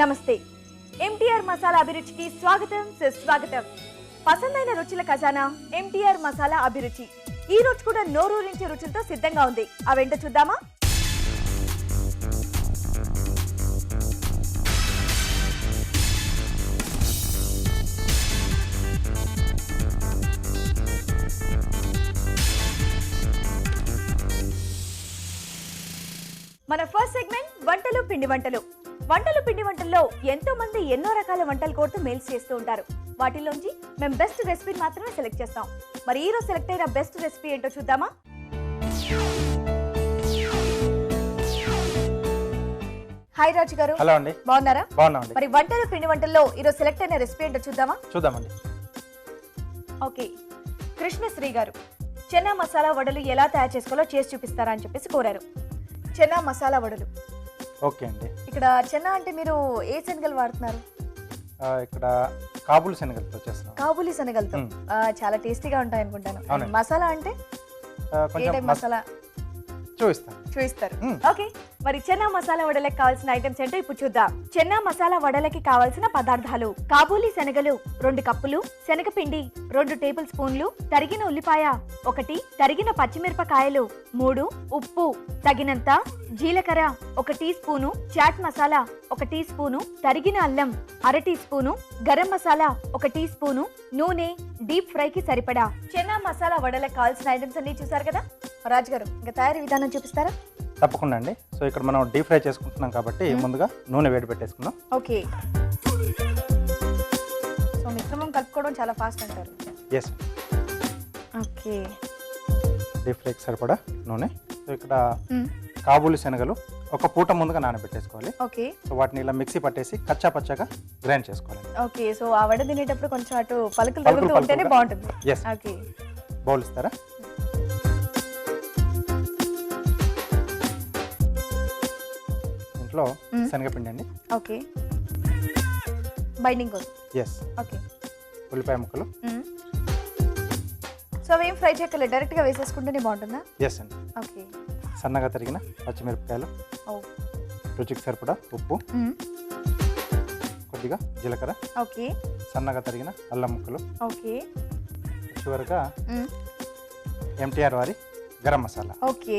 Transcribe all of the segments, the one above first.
నమస్తే. ఎంటీఆర్ మసాలా అభిరుచికి స్వాగతం సుస్వాగతం. పసందైన రుచుల ఖజానా ఎంటీఆర్ మసాలా అభిరుచి ఈ రోజు కూడా నోరూరించే రుచులతో సిద్ధంగా ఉంది. అవేంటో చూద్దామా? మన ఫస్ట్ సెగ్మెంట్ వంటలు పిండి వంటలు. వంటలు పిండి వంటల్లో ఎంతో మంది ఎన్నో రకాల వంటలు కోరుతూ మెయిల్స్ చేస్తూ ఉంటారు. వాటిలోంచి మేము బెస్ట్ రెసిపీ మాత్రమే సెలెక్ట్ చేస్తాం. మరి ఈ రోజు సెలెక్ట్ అయిన బెస్ట్ రెసిపీ ఏంటో చూద్దామా? హాయ్ రాజు గారు. హలో అండి. బాగున్నారా? బాగున్నామండి. మరి వంటలు పిండి వంటల్లో ఈ రోజు సెలెక్ట్ అయిన రెసిపీ ఏంటో చూద్దామండి. ఓకే, కృష్ణశ్రీ గారు చెన్నా మసాలా వడలు ఎలా తయారు చేసుకోవాలో చేసి చూపిస్తారా అని చెప్పేసి కోరారు. చెన్నా మసాలా వడలు. ఓకే అండి. ఇక్కడ చెన్నా అంటే మీరు ఏ శనగలు వాడుతున్నారు? ఇక్కడ కాబూలి శనగలతో చేస్తున్నాం. కాబూలి శనగలతో చాలా టేస్టీగా ఉంటాయి అనుకుంటాను. మసాలా అంటే కొంచెం మసాలా చూపిస్తారు. ఓకే, మరి చెన్నా మసాలా వడలకి కావాల్సిన ఐటమ్స్ ఏంటో ఇప్పుడు చూద్దాం. చెన్నా మసాలా వడలకి కావాల్సిన పదార్థాలు: కాబూలి శనగలు 2 కప్పులు, శనగపిండి 2 టేబుల్ స్పూన్లు, తరిగిన ఉల్లిపాయ 1, తరిగిన పచ్చిమిరపకాయలు 3, ఉప్పు తగినంత, జీలకర్ర 1 teaspoon, chaat masala 1 teaspoon, తరిగిన అల్లం 1/2 teaspoon, garam masala 1 teaspoon, నూనె డీప్ ఫ్రై కి సరిపడా. చెన్నా మసాలా వడలకు కావాల్సిన ఐటమ్స్ అన్ని చూసారు కదా. రాజు గారు, ఇంకా తయారీ విధానం చూపిస్తారా? తప్పకుండా అండి. సో ఇక్కడ మనం డీప్ ఫ్రై చేసుకుంటున్నాం కాబట్టి ముందుగా నూనె వేడి పెట్టేసుకుందాం. ఓకే, సో మిశ్రమం కలుపుకోవడం చాలా ఫాస్ట్ అంటారు. ఎస్. ఓకే, డీప్ ఫ్రైకి సరిపడా నూనె. సో ఇక్కడ కాబూలి శనగలు ఒక పూట ముందుగా నానబెట్టేసుకోవాలి. ఓకే, సో వాటిని ఇలా మిక్సీ పట్టేసి కచ్చా పచ్చగా గ్రైండ్ చేసుకోవాలి. ఓకే, సో ఆ వడ తినేటప్పుడు కొంచెం అటు పలుకులు తగులుతూ ఉంటేనే బాగుంటుంది. ఎస్. ఓకే, బౌల్ ఇస్తారా? ఇంట్లో శనగపిండి అండి. ఓకే, బైండింగ్ కోసం. ఎస్. ఓకే, ఉల్లిపాయ ముక్కలు. సో అవి ఏం ఫ్రై చేయక్కర్లేదు, డైరెక్ట్ గా వేసేసుకుంటేనే బాగుంటుందా? ఎస్ అండి. ఓకే, సన్నగా తరిగిన పచ్చిమిరపకాయలు, రుచికి సరిపడా ఉప్పు, కొద్దిగా జీలకర్ర, ఓకే, సన్నగా తరిగిన అల్లం ముక్కలు, ఓకే, చివరిగా ఎంటీఆర్ వారి గరం మసాలా. ఓకే,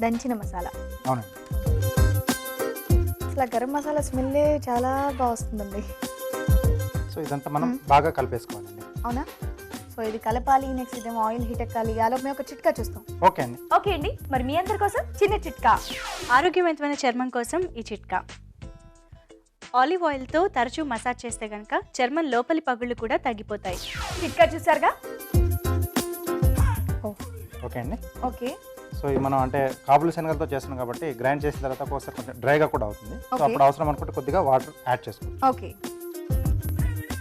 దంచిన మసాలా. అవునండి. అసలు గరం మసాలా స్మెల్లే చాలా బాగా వస్తుందండి. సో ఇదంతా మనం బాగా కలిపేసుకోవాలండి. అవునా? సో ఇది కలపాలి, నెక్స్ట్ ఇదేమో ఆయిల్ హీట్ ఎక్కాలి. అలా మేము ఒక చిట్కా చూస్తాం. ఓకే అండి. ఓకే అండి, మరి మీ అందరి కోసం చిన్న చిట్కా. ఆరోగ్యవంతమైన చర్మం కోసం ఈ చిట్కా: ఆలివ్ ఆయిల్తో తరచూ మసాజ్ చేస్తే కనుక చర్మం లోపలి పగుళ్ళు కూడా తగ్గిపోతాయి. చిట్కా చూసారుగా. ఓకే అండి. ఓకే, సో ఇది మనం అంటే కాబూలి శనగలతో చేస్తున్నాం కాబట్టి గ్రైండ్ చేసిన తర్వాత ఒకసారి కొంచెం డ్రైగా కూడా అవుతుంది. సో అప్పుడు అవసరం అనుకుంటే కొద్దిగా వాటర్ యాడ్ చేసుకోండి. ఓకే,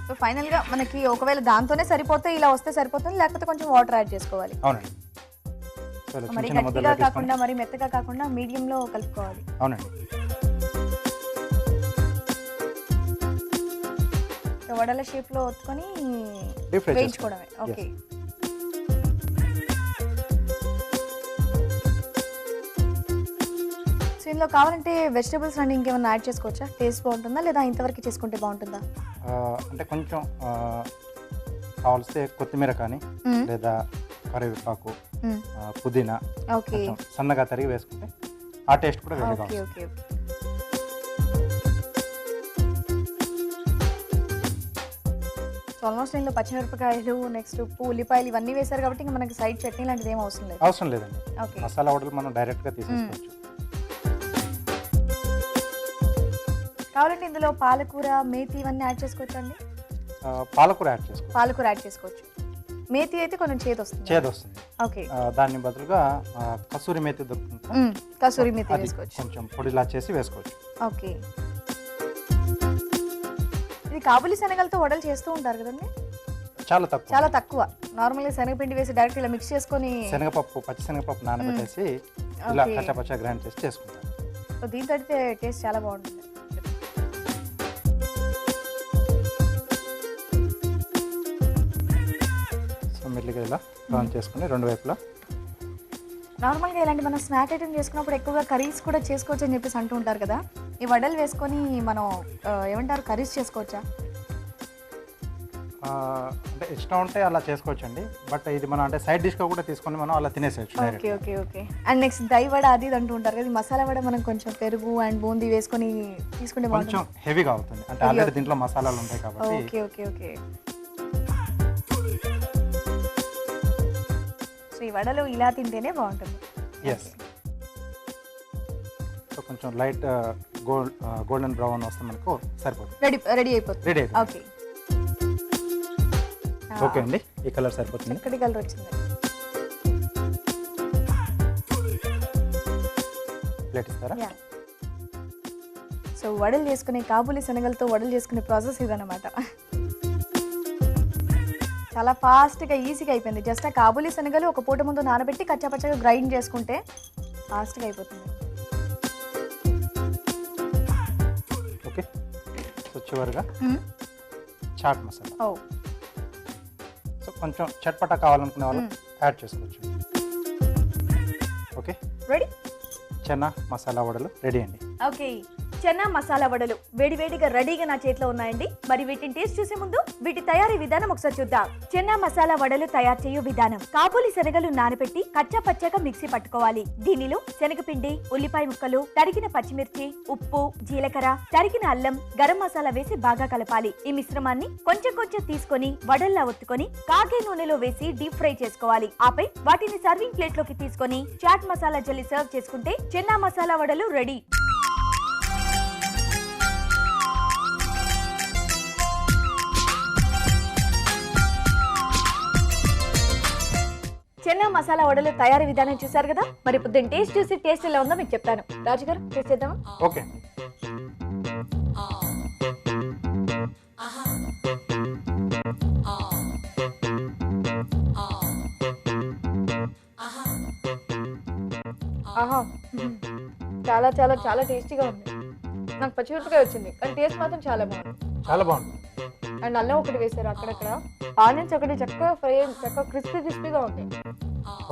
సో ఫైనల్ గా మనకి ఒకవేళ దాంతోనే సరిపోతే ఇలా వస్తే సరిపోతుంది, లేకపోతే కొంచెం వాటర్ యాడ్ చేసుకోవాలి. అవునండి. సో మరి గట్టిగా కాకుండా మరి మెత్తగా కాకుండా మీడియం లో కలుపుకోవాలి. అవునండి. వడల షేప్ లో ఒత్తుకొని వేయించుకోవడమే. ఓకే, సో ఇందులో కావాలంటే వెజిటబుల్స్ అన్ని ఇంకేమైనా యాడ్ చేసుకోవచ్చా? టేస్ట్ బాగుంటుందా లేదా ఇంతవరకు చేసుకుంటే బాగుంటుందా? అంటే కొంచెం కావాల్స్తే కొత్తిమీర కానీ లేదా కరివేపాకు, పుదీనా సన్నగా తరిగి వేసుకుంటే ఆ టేస్ట్ కూడా వేరేగా ఉంటుంది. ఓకే. సో ఆల్మోస్ట్ ఇందులో పచ్చిమిరపకాయలు, నెక్స్ట్ ఉప్పు, ఉల్లిపాయలు ఇవన్నీ వేశారు కాబట్టి ఇంకా మనకి సైడ్ చట్నీ లాంటిది ఏం అవసరం లేదు. అవసరం లేదండి. మసాలా వడలు మనం డైరెక్ట్గా తీసేసుకోవచ్చు. కావాలంటే ఇందులో పాలకూర, మేతి ఇవన్నీ యాడ్ చేసుకోవచ్చు అండి. పాలకూర యాడ్ చేసుకోవచ్చు. పాలకూర యాడ్ చేసుకోవచ్చు. మేతి అయితే కొంచెం చేదు వస్తుంది. ఓకే, దాని బదులుగా కసూరి మేతి దొరుకుతుంది. కసూరి మేతి వేసుకోవచ్చు. కొంచెం పొడిలా చేసి వేసుకోవచ్చు. ఓకే, ఇది కాబూలి శనగలతో వడలు చేస్తూ ఉంటారు కదండి? చాలా తక్కువ. నార్మల్గా శనగపిండి వేసి డైరెక్ట్ ఇలా మిక్స్ చేసుకొని పచ్చి శనగపప్పు నానబెట్టేసి ఇలా కచ్చా గ్రైండ్ చేసి చేసుకుంటారు. సో దీంతో అయితే టేస్ట్ చాలా బాగుంటుంది. సో మెల్లిగా ఇలా టర్న్ చేసుకుని రెండు వైపులా నార్మల్గా ఇలాంటి మనం స్నాక్ ఐటమ్ చేసుకున్నప్పుడు ఎక్కువగా కర్రీస్ కూడా చేసుకోవచ్చు అని చెప్పేసి అంటూ ఉంటారు కదా. ఈ వడలు వేసుకొని మనం ఏమంటారు కర్రీస్ చేసుకోవచ్చా? అంటే ఇష్టం ఉంటే అలా చేసుకోవచ్చండి, బట్ ఇది మనం అంటే సైడ్ డిష్గా కూడా తీసుకొని మనం అలా తినేసేయచ్చు. Okay okay okay. And next dahi vada అది ఇది అంటూ ఉంటారు కదా, మసాలా వడ మనం కొంచెం పెరుగు అండ్ బూందీ వేసుకొని తీసుకుంటే కొంచెం హెవీగా అవుతుంది, అంటే ఆల్రెడీ దీంట్లో మసాలాలు ఉంటాయి కాబట్టి. Okay okay okay. సో ఈ వడలు ఇలా తింటేనే బాగుంటుంది. ఎస్. సో కొంచెం లైట్ గోల్డెన్ బ్రౌన్ వస్తే మనకు సరిపోతుంది. రెడీ అయిపోతుంది. రెడీ అయిపోతుంది. ఓకే ఓకే అండి, ఈ కలర్ సరిపోతుంది. చక్కటి కలర్ వచ్చింది. ప్లేట్ ఇస్తారా? సో వడలు చేసుకునే కాబూలి శనగలతో వడలు చేసుకునే ప్రాసెస్ ఇదన్నమాట. చాలా ఫాస్ట్గా ఈజీగా అయిపోయింది. జస్ట్ ఆ కాబూలి శనగలు ఒక పూట ముందు నానబెట్టి కచ్చాపచ్చగా గ్రైండ్ చేసుకుంటే ఫాస్ట్గా అయిపోతుంది. ఓకే. సో చివరిగా చాట్ మసాలా. ఓ సో కొంచెం చట్పటా కావాలనుకునే వాళ్ళు యాడ్ చేసుకోవచ్చు. Okay, ready. చెన్నా మసాలా వడలు రెడీ అండి. ఓకే, చెన్నా మసాలా వడలు వేడివేడిగా రెడీగా నా చేతిలో ఉన్నాయండి. మరి వీటిని టేస్ట్ చూసే ముందు వీటి తయారీ విధానం ఒకసారి చూద్దాం. చెన్నా మసాలా వడలు తయారు చేయు విధానం: కాబూలి శనగలు నానబెట్టి కచ్చా పచ్చగా మిక్సీ పట్టుకోవాలి. దీనిలో శనగపిండి, ఉల్లిపాయ ముక్కలు, తరిగిన పచ్చిమిర్చి, ఉప్పు, జీలకర్ర, తరిగిన అల్లం, గరం మసాలా వేసి బాగా కలపాలి. ఈ మిశ్రమాన్ని కొంచెం కొంచెం తీసుకొని వడల్లా ఒత్తుకొని కాగే నూనెలో వేసి డీప్ ఫ్రై చేసుకోవాలి. ఆపై వాటిని సర్వింగ్ ప్లేట్ లోకి తీసుకొని చాట్ మసాలా జల్లి సర్వ్ చేసుకుంటే చెన్నా మసాలా వడలు రెడీ. చెన్నా మసాలా వడలు తయారీ విధానం చూసారు కదా. మరి ఇప్పుడు దీని టేస్ట్ చూసి టేస్ట్ ఎలా ఉందో మీకు చెప్తాను. రాజు గారు టేస్ట్ చేద్దామా? ఓకే. ఆహా, చాలా చాలా చాలా టేస్టీగా ఉంది. నాకు పచ్చిమిరపకాయ వచ్చింది కానీ టేస్ట్ మాత్రం చాలా బాగుంది. చాలా బాగుంది. అండ్ అల్లం ఒకటి వేసారు అక్కడక్కడ, ఆనియన్స్ ఒకటి చక్కగా ఫ్రై, చక్కగా క్రిస్పీగా ఉంది.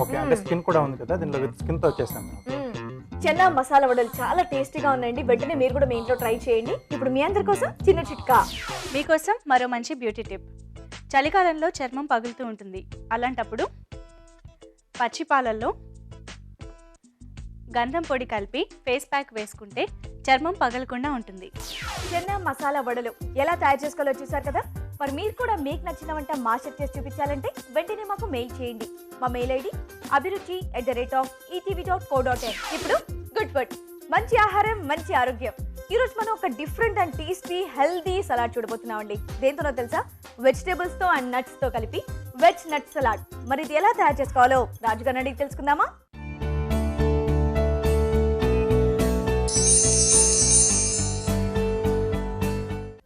ఓకే, అంటే స్కిన్ కూడా ఉంది కదా దీనిలో, విత్ స్కిన్ తో వచ్చేసాను. చెన్నా మసాలా వడలు చాలా టేస్టీగా ఉన్నాయండి. వెంటనే మీరు కూడా మీ ఇంట్లో ట్రై చేయండి. ఇప్పుడు మీ అందరి కోసం చిన్న చిట్కా. మీకోసం మరో మంచి బ్యూటీ టిప్. చలికాలంలో చర్మం పగులుతూ ఉంటుంది. అలాంటప్పుడు పచ్చి పాలల్లో గంధం పొడి కలిపి ఫేస్ ప్యాక్ వేసుకుంటే చర్మం పగలకుండా ఉంటుంది. చెన్నా మసాలా వడలు ఎలా తయారు చేసుకోవాలో చూసారు కదా. మరి మీరు కూడా మీకు నచ్చిన వంట మాస్టర్ చేసి చూపించాలంటే వెంటనే మాకు మెయిల్ చేయండి. మా మెయిల్ ఐడి abhiruchi@etv.co.in. ఇప్పుడు గుడ్ ఫుడ్, మంచి ఆహారం, మంచి ఆరోగ్యం. ఈరోజు మనం ఒక different and tasty healthy salad చూడబోతున్నామండి. దేంతోనో తెలుసా? వెజిటేబుల్స్ తో అండ్ నట్స్ తో కలిపి వెజ్ నట్ సలాడ్. మరి ఇది ఎలా తయారు చేసుకోవాలో రాజుగారిని అడిగి తెలుసుకుందామా?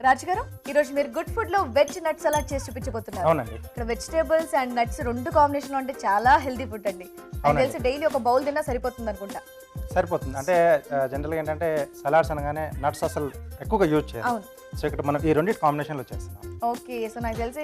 రాజు గారు, ఈ రోజు మీరు గుడ్ ఫుడ్ లో వెజ్ నట్ సలాడ్ చేసి చూపించబోతున్నారు. అవునండి. ఇక్కడ వెజిటేబుల్స్ అండ్ నట్స్ రెండు కాంబినేషన్ లో అంటే చాలా హెల్దీ ఫుడ్ అండి. నాకు తెలిసి డైలీ ఒక బౌల్ తిన్నా సరిపోతుంది అనుకుంటా. సరిపోతుంది. అంటే జనరల్గా ఏంటంటే సలాడ్స్ అనగానే నట్స్ అసలు ఎక్కువగా యూజ్ చేయాలి. అవును. సో ఇక్కడ మనం ఈ రెండింటి కాంబినేషన్లో చేస్తున్నాం. ఓకే, సో నాకు తెలిసి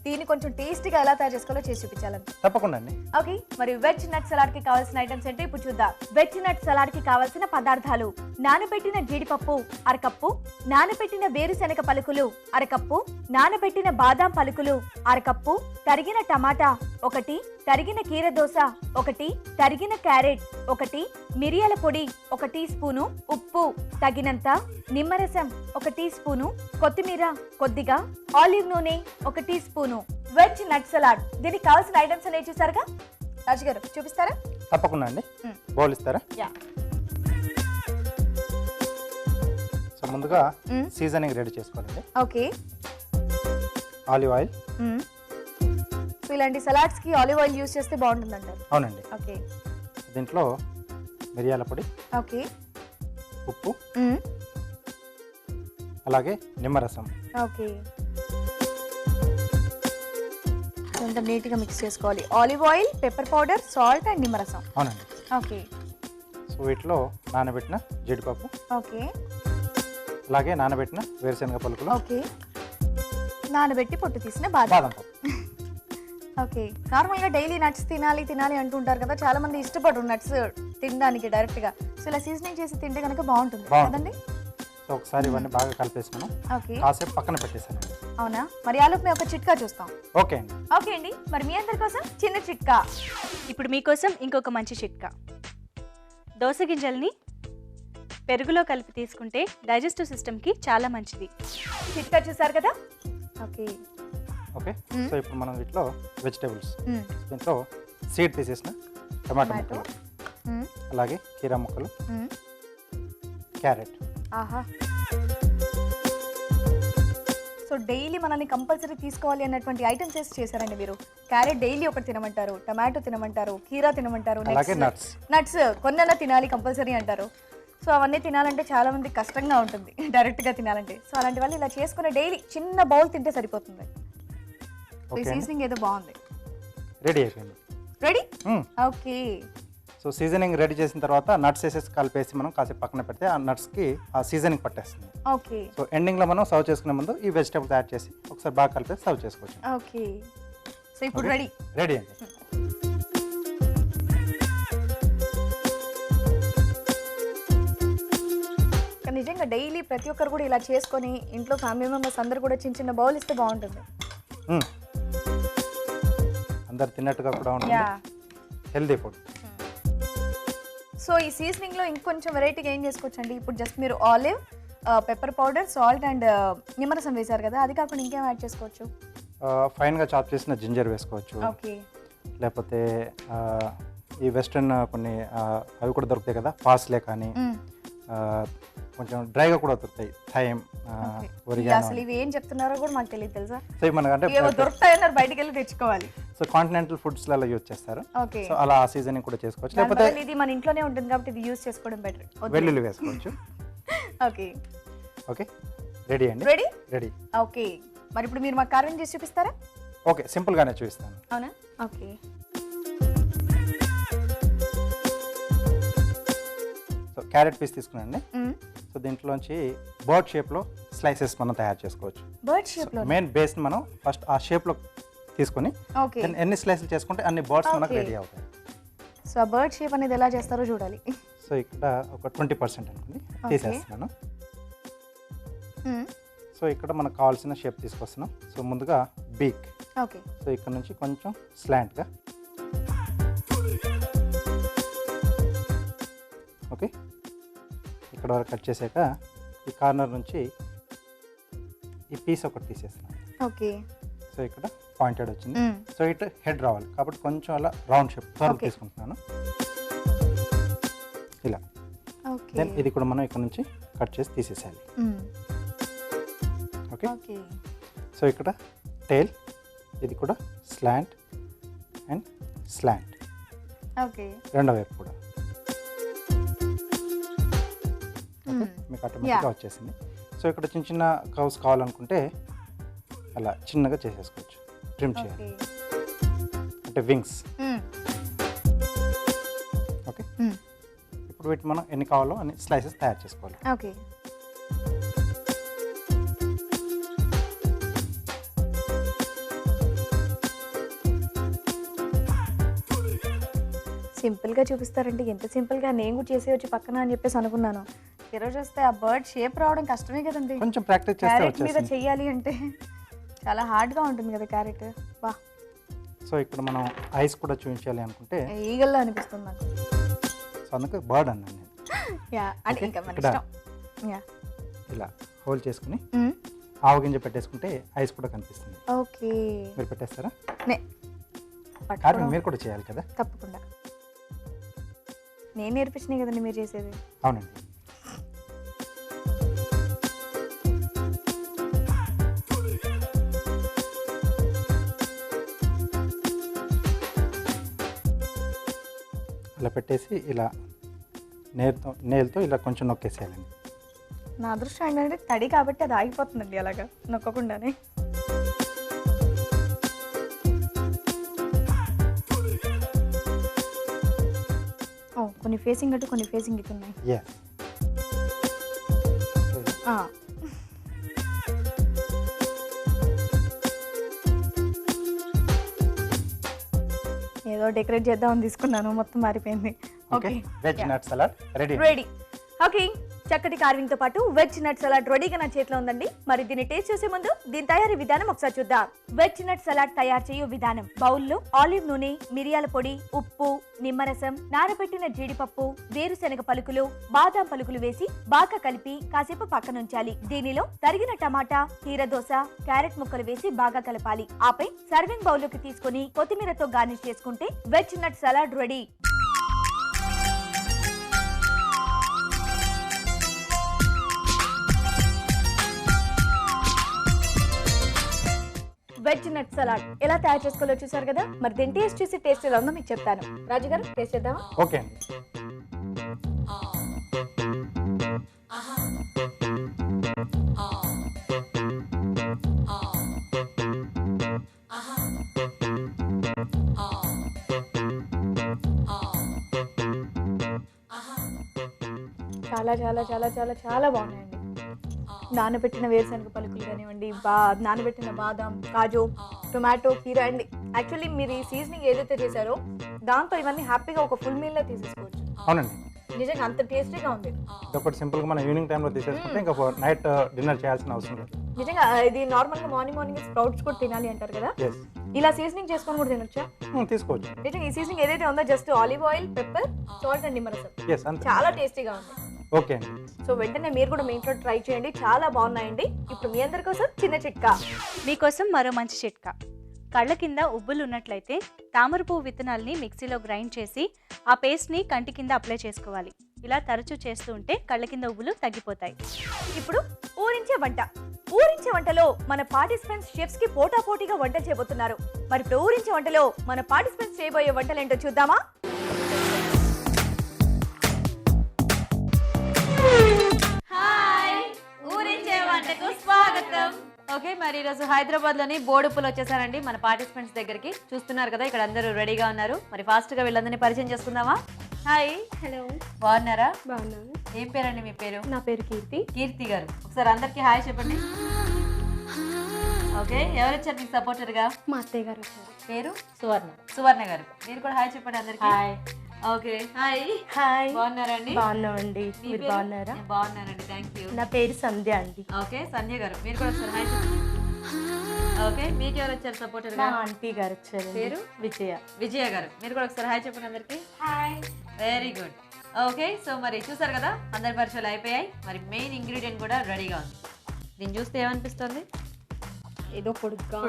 దీన్ని కొంచెం టేస్టీగా ఎలా తయారు చేసుకోవాలో చేసి చూపించాలంటే. తప్పకుండా అండి. ఓకే, మరి వెజ్ నట్ సలాడ్ కి కావాల్సిన ఐటమ్స్ ఏంటో ఇప్పుడు చూద్దాం. వెజ్ నట్ సలాడ్ కి కావాల్సిన పదార్థాలు: నానబెట్టిన జీడిపప్పు అరకప్పు, నానబెట్టిన వేరుశెనగ పలుకులు అరకప్పు, నానబెట్టిన బాదాం పలుకులు అరకప్పు, తరిగిన టమాటా ఒకటి, తరిగిన కీరదోస ఒకటి, తరిగిన క్యారెట్ ఒకటి, మిరియాల పొడి 1 టీ స్పూను, ఉప్పు తగినంత, నిమ్మరసం 1 టీ స్పూను, కొత్తిమీర కొద్దిగా, ఆలివ్ నూనె 1 టీ స్పూను. వెజ్ నట్ సలాడ్ దీనికి కావాల్సిన ఐటమ్స్ అనేవి చూసారుగా. రాజు గారు చూపిస్తారా? తప్పకుండా అండి. బౌల్ ఇస్తారా? యా. సో ముందుగా సీజనింగ్ రెడీ చేసుకోవాలండి. ఓకే. Olive oil. సో ఇలాంటి సలాడ్స్ కి ఆలివ్ ఆయిల్ యూస్ చేస్తే బాగుంటుంది అంటారు. అవునండి. ఓకే. దీంట్లో మిరియాల పొడి, ఓకే, ఉప్పు, అలాగే నిమ్మరసం. ఓకే. కొంత నీట్గా మిక్స్ చేసుకోవాలి. Olive oil, pepper powder, salt and నిమ్మరసం. అవునండి. ఓకే. సో వీటిలో నానబెట్టిన జీడిపప్పు, ఓకే, అలాగే నానబెట్టిన వేరుశెనగ పలుకులు, ఓకే, నానబెట్టి పొట్టు తీసిన బాదం. బాదం పప్పు. ఓకే. నార్మల్గా డైలీ నట్స్ తినాలి అంటుంటారు కదా, చాలా మంది ఇష్టపడరు నట్స్ తినడానికి డైరెక్ట్ గా. సో ఇలా సీజనింగ్ చేసి తింటే కనుక బాగుంటుంది కదండి. సో ఒకసారి ఇవన్నీ బాగా కలిపేసి మనం ఓకే కాసేపు పక్కన పెట్టేసాను. అవునా, మరి ఆలోపు మేము ఒక చిట్కా చూస్తాం. ఓకే అండి. ఓకే అండి, మరి మీ అందరి కోసం చిన్న చిట్కా. ఇప్పుడు మీకోసం ఇంకొక మంచి చిట్కా. దోస గింజల్ని పెరుగులో కలిపి తీసుకుంటే డైజెస్టివ్ సిస్టమ్కి చాలా మంచిది. చిట్కా చూసారు కదా. ఓకే ఓకే సో ఇప్పుడు మనం వీటిలో వెజిటేబుల్స్, దీంట్లో సీడ్ తీసేసిన టమాటో ముక్కలు, అలాగే కీరా ముక్కలు, క్యారెట్. ఆహా, సో డైలీ మనల్ని కంపల్సరీ తీసుకోవాలి అన్నటువంటి ఐటమ్స్ వేసి చేశారండి మీరు. క్యారెట్ డైలీ ఒకటి తినమంటారు, టమాటో తినమంటారు, కీరా తినమంటారు, అలాగే నట్స్ నట్స్ కొన్నైనా తినాలి కంపల్సరీ అంటారు. సో అవన్నీ తినాలంటే చాలా మంది కష్టంగా ఉంటుంది డైరెక్ట్గా తినాలంటే. సో అలాంటి వాళ్ళు ఇలా చేసుకునే డైలీ చిన్న బౌల్ తింటే సరిపోతుంది. ఈ సీజనింగ్ ఏదో బాగుంది. రెడీ అయిపోయింది. Ready. Okay so seasoning ready చేసిన తర్వాత నట్స్ వేసేసి కలిపేసి మనం కాసేపు పక్కన పెడితే ఆ నట్స్కి ఆ సీజనింగ్ పట్టేస్తుంది. ఓకే సో ఎండింగ్లో మనం సర్వ్ చేసుకునే ముందు ఈ వెజిటేబుల్స్ యాడ్ చేసి ఒకసారి బాగా కలిపేసి సర్వ్ చేసుకోవచ్చు. ఓకే సో ఇప్పుడు రెడీ. రెడీ అండి. నిజంగా డైలీ ప్రతి ఒక్కరు కూడా ఇలా చేసుకొని ఇంట్లో ఫ్యామిలీ మెంబర్స్ అందరు కూడా చిన్న చిన్న బౌల్ ఇస్తే బాగుంటుంది. అందరు తిన్నట్టుగా కూడా ఉంటుంది, హెల్దీ ఫుడ్. సో ఈ సీజనింగ్లో ఇంకొంచెం వెరైటీగా ఏం చేసుకోవచ్చు అండి? ఇప్పుడు జస్ట్ మీరు olive, pepper powder, salt and నిమ్మరసం వేశారు కదా, అది కాకుండా ఇంకేం యాడ్ చేసుకోవచ్చు? ఫైన్గా చాప్ చేసిన జింజర్ వేసుకోవచ్చు, ఓకే, లేకపోతే ఈ వెస్ట్రన్ కొన్ని అవి కూడా దొరుకుతాయి కదా, పాస్లే కానీ కొంచెం డ్రైగా కూడా దొరుకుతాయి, థైమ్, అసలు ఇవి ఏం చెప్తున్నారో కూడా మాకు తెలియదు తెలుసా. సో మనకంటే దొరుకుతాయన్నారు, బయటికి వెళ్ళి తెచ్చుకోవాలి. సో కాంటినెంటల్ ఫుడ్స్ లలో యూజ్ చేస్తారు. ఓకే, సో అలా ఆ సీజనింగ్ కూడా చేసుకోవచ్చు, లేకపోతే ఇది మన ఇంట్లోనే ఉంటుంది కాబట్టి ఇది యూజ్ చేసుకోవడం బెటర్. వెల్లుల్లి వేసుకోవచ్చు. ఓకే ఓకే రెడీ అండి. రెడీ. రెడీ. ఓకే, మరి ఇప్పుడు మీరు మాకు కార్వింగ్ చేసి చూపిస్తారా? ఓకే, సింపుల్ గానే చూపిస్తాను. అవునా? ఓకే, సో క్యారెట్ పీస్ తీసుకున్నాండి. సో దీంట్లోంచి బర్డ్ షేప్లో స్లైసెస్ మనం తయారు చేసుకోవచ్చు. బర్డ్ షేప్లో మెయిన్ బేస్ మనం ఫస్ట్ ఆ షేప్లో తీసుకొని ఎన్ని స్లైసెస్ చేసుకుంటే అన్ని బర్డ్స్ మనకు రెడీ అవుతాయి. సో ఆ బర్డ్ షేప్ అనేది ఎలా చేస్తారో చూడాలి. సో ఇక్కడ ఒక 20% అనుకోండి తీసేస్తున్నాను. సో ఇక్కడ మనకు కావాల్సిన షేప్ తీసుకొస్తున్నాం. సో ముందుగా బీక్. ఓకే, సో ఇక్కడ నుంచి కొంచెం స్లాంట్గా. ఓకే, ఇక్కడ వరకు కట్ చేసాక ఈ కార్నర్ నుంచి ఈ పీస్ ఒకటి తీసేస్తున్నాను. ఓకే, సో ఇక్కడ పాయింటెడ్ వచ్చింది. సో ఇటు హెడ్ రావాలి కాబట్టి కొంచెం అలా రౌండ్ షేప్ కర్వ్ తీసుకుంటున్నాను ఇలా. దెన్ ఇది కూడా మనం ఇక్కడ నుంచి కట్ చేసి తీసేసేయాలి. ఓకే, సో ఇక్కడ టైల్, ఇది కూడా స్లాంట్ అండ్ స్లాంట్. ఓకే, రెండో వైపు కూడా మీకు ఆటోమేటిక్గా వచ్చేసింది. సో ఇక్కడ చిన్న చిన్న కర్వ్స్ కావాలనుకుంటే అలా చిన్నగా చేసేసుకోవచ్చు, ట్రిమ్ చేయాలి అంటే వింగ్స్. ఓకే, ఇప్పుడు వీటి మనం ఎన్ని కావాలో అన్ని స్లైసెస్ తయారు చేసుకోవాలి. ఓకే, సింపుల్గా చూపిస్తారండి. ఎంత సింపుల్గా నేను కూడా చేసేయచ్చు పక్కన అని చెప్పేసి అనుకున్నాను. ఈరోజు వస్తే ఆ బర్డ్ షేప్ రావడం కష్టమే కదండి. కొంచెం ప్రాక్టీస్ చేస్తే క్యారెట్ మీద వచ్చేస్తుంది. చెయ్యాలి అంటే చాలా హార్డ్గా ఉంటుంది కదా క్యారెట్. వా, సో ఇక్కడ మనం ఐస్ కూడా చూపించాలి అనుకుంటే ఈగల్లో అనిపిస్తుంది నాకు. సో అందుకే బర్డ్ అన్నాను నేను. యా, అంటే Okay, ఇంకా మన ఇక్కడ. ఇష్టం. యా, ఇలా హోల్ చేసుకుని ఆవు గింజ పెట్టేసుకుంటే ఐస్ కూడా కనిపిస్తుంది. ఓకే, మీరు పెట్టేస్తారా? పట్టుకోవడం కార్వింగ్ మీరు కూడా చేయాలి కదా. తప్పకుండా. నేను నేర్పించినాయి కదండి మీరు చేసేది. అవునండి. ఇలా పెట్టేసి ఇలా నేల్తో ఇలా కొంచెం నొక్కేసేయాలండి. నా అదృష్టం ఏంటంటే తడి కాబట్టి అది ఆగిపోతుందండి అలాగా నొక్కకుండానే. ఓ, కొన్ని ఫేసింగ్ అటు కొన్ని ఫేసింగ్ ఇటు ఉన్నాయి. Yes. ఏదో డెకరేట్ చేద్దామని తీసుకున్నాను, మొత్తం మారిపోయింది. ఓకే, వెజ్ నట్ సలాడ్ రెడీ. రెడీ. ఓకే, చక్కటి కార్వింగ్ తో పాటు వెజ్ నట్ సలాడ్ రెడీగా నా చేతిలో ఉందండి. మరి దీన్ని టేస్ట్ చేసే ముందు దీని తయారీ విధానం ఒకసారి చూద్దాం. వెజ్ నట్ సలాడ్ తయారు చేయు విధానం: బౌల్లో ఆలివ్ నూనె, మిరియాల పొడి, ఉప్పు, నిమ్మరసం, నానబెట్టిన జీడిపప్పు, వేరుశెనగ పలుకులు, బాదాం పలుకులు వేసి బాగా కలిపి కాసేపు పక్కనుంచాలి. దీనిలో తరిగిన టమాటా, కీరదోస, క్యారెట్ ముక్కలు వేసి బాగా కలపాలి. ఆపై సర్వింగ్ బౌల్ లోకి తీసుకొని కొత్తిమీరతో గార్నిష్ చేసుకుంటే వెజ్ నట్ సలాడ్ రెడీ. వెజ్ నట్ సలాడ్ ఎలా తయారు చేసుకోవాలో చూసారు కదా. మరి దీని టేస్ట్ చూసి టేస్ట్ ఎలా ఉందో మీకు చెప్తాను. రాజు గారు టేస్ట్ చేద్దామా? ఓకే అండి. చాలా చాలా చాలా చాలా చాలా బాగున్నాయండి. నానబెట్టిన వేరుశనగ పలుకులు కానివ్వండి, నానబెట్టిన బాదం, కాజు, టొమాటో, కీరా అండి. యాక్చువల్లీ మీరు ఈ సీజనింగ్ ఏదైతే చేశారో దాంతో ఇవన్నీ హ్యాపీగా ఒక ఫుల్ మీల్ లో తీసేసుకోవచ్చు. అవునండి, నిజంగా అంత టేస్టీగా ఉంది. ఒకటి సింపుల్గా మనం ఈవినింగ్ టైంలో తీసేసుకుంటే ఇంకా నైట్ డిన్నర్ చేయాల్సిన అవసరం లేదు. నిజంగా ఇది నార్మల్ గా మార్నింగ్ స్ప్రౌట్స్ కూడా తినాలి అంటారు కదా, ఎస్, ఇలా సీజనింగ్ చేసుకొని కూడా తినొచ్చా? తీసుకోవచ్చు. నిజంగా ఈ సీజనింగ్ ఏదైతే ఉందో just olive oil, pepper, salt and నిమ్మరసం, ఎస్, అంతే. చాలా టేస్టీగా ఉంది. ఓకే అండి. సో వెంటనే మీరు కూడా మీ ఇంట్లో ట్రై చేయండి, చాలా బాగున్నాయండి. ఇప్పుడు మీ అందరి కోసం చిన్న చిట్కా. మీకోసం మరో మంచి చిట్కా. కళ్ళ కింద ఉబ్బులు ఉన్నట్లయితే తామర పువ్వు విత్తనాల్ని మిక్సీలో గ్రైండ్ చేసి ఆ పేస్ట్ని కంటి కింద అప్లై చేసుకోవాలి. ఇలా తరచూ చేస్తూ ఉంటే కళ్ళ కింద ఉబ్బులు తగ్గిపోతాయి. ఇప్పుడు ఊరించే వంట. ఊరించే వంటలో మన పార్టిసిపెంట్స్ షెఫ్స్ కి పోటాపోటీగా వంట చేయబోతున్నారు. మరి ఇప్పుడు ఊరించే వంటలో మన పార్టిసిపెంట్స్ చేయబోయే వంటలు ఏంటో చూద్దామా? హాయ్, ఊరించే వంటకు స్వాగతం. ఓకే, మరి ఈరోజు హైదరాబాద్ లోని బోడుపులు వచ్చేసారండి మన పార్టిసిపెంట్స్ దగ్గరికి. చూస్తున్నారు కదా ఇక్కడ అందరూ రెడీగా ఉన్నారు. మరి ఫాస్ట్ గా వీళ్ళందరినీ పరిచయం చేసుకుందామా? హాయ్, హలో, బాగున్నారా? బాగున్నాను. ఏం పేరండి మీ పేరు? నా పేరు కీర్తి. కీర్తి గారు, ఒకసారి అందరికి హాయ్ చెప్పండి. ఓకే, ఎవరు వచ్చారు మీకు సపోర్టర్ గా? మా అత్తయ్య గారు వచ్చారు. పేరు సువర్ణ. సువర్ణ గారు. మీరు కూడా హాయ్ చెప్పండి అందరికి. హాయ్. Okay, hi. హాయ్, బాగున్నారండి? బాగున్నామండి. మీ మీరు పేరు? బాగున్నారా? నేను బాగున్నానండి, థ్యాంక్ యూ. నా పేరు సంధ్య అండి. ఓకే, సంధ్య గారు మీరు కూడా ఒకసారి హాయ్ చెప్పండి. ఓకే, మీకు ఎవరు వచ్చారు సపోర్టర్ మా గా? ఆంటీ గారు వచ్చారు. పేరు? విజయ. విజయ గారు. మీరు కూడా ఒకసారి హాయ్ చెప్పండి అందరికి. Hi. Very good. Okay, so మరి చూసారు కదా అందరి పరిచయాలు అయిపోయాయి. మరి మెయిన్ ఇంగ్రీడియంట్ కూడా రెడీగా ఉంది. దీన్ని చూస్తే ఏమనిపిస్తుంది? ఏదో పొడుగ్గా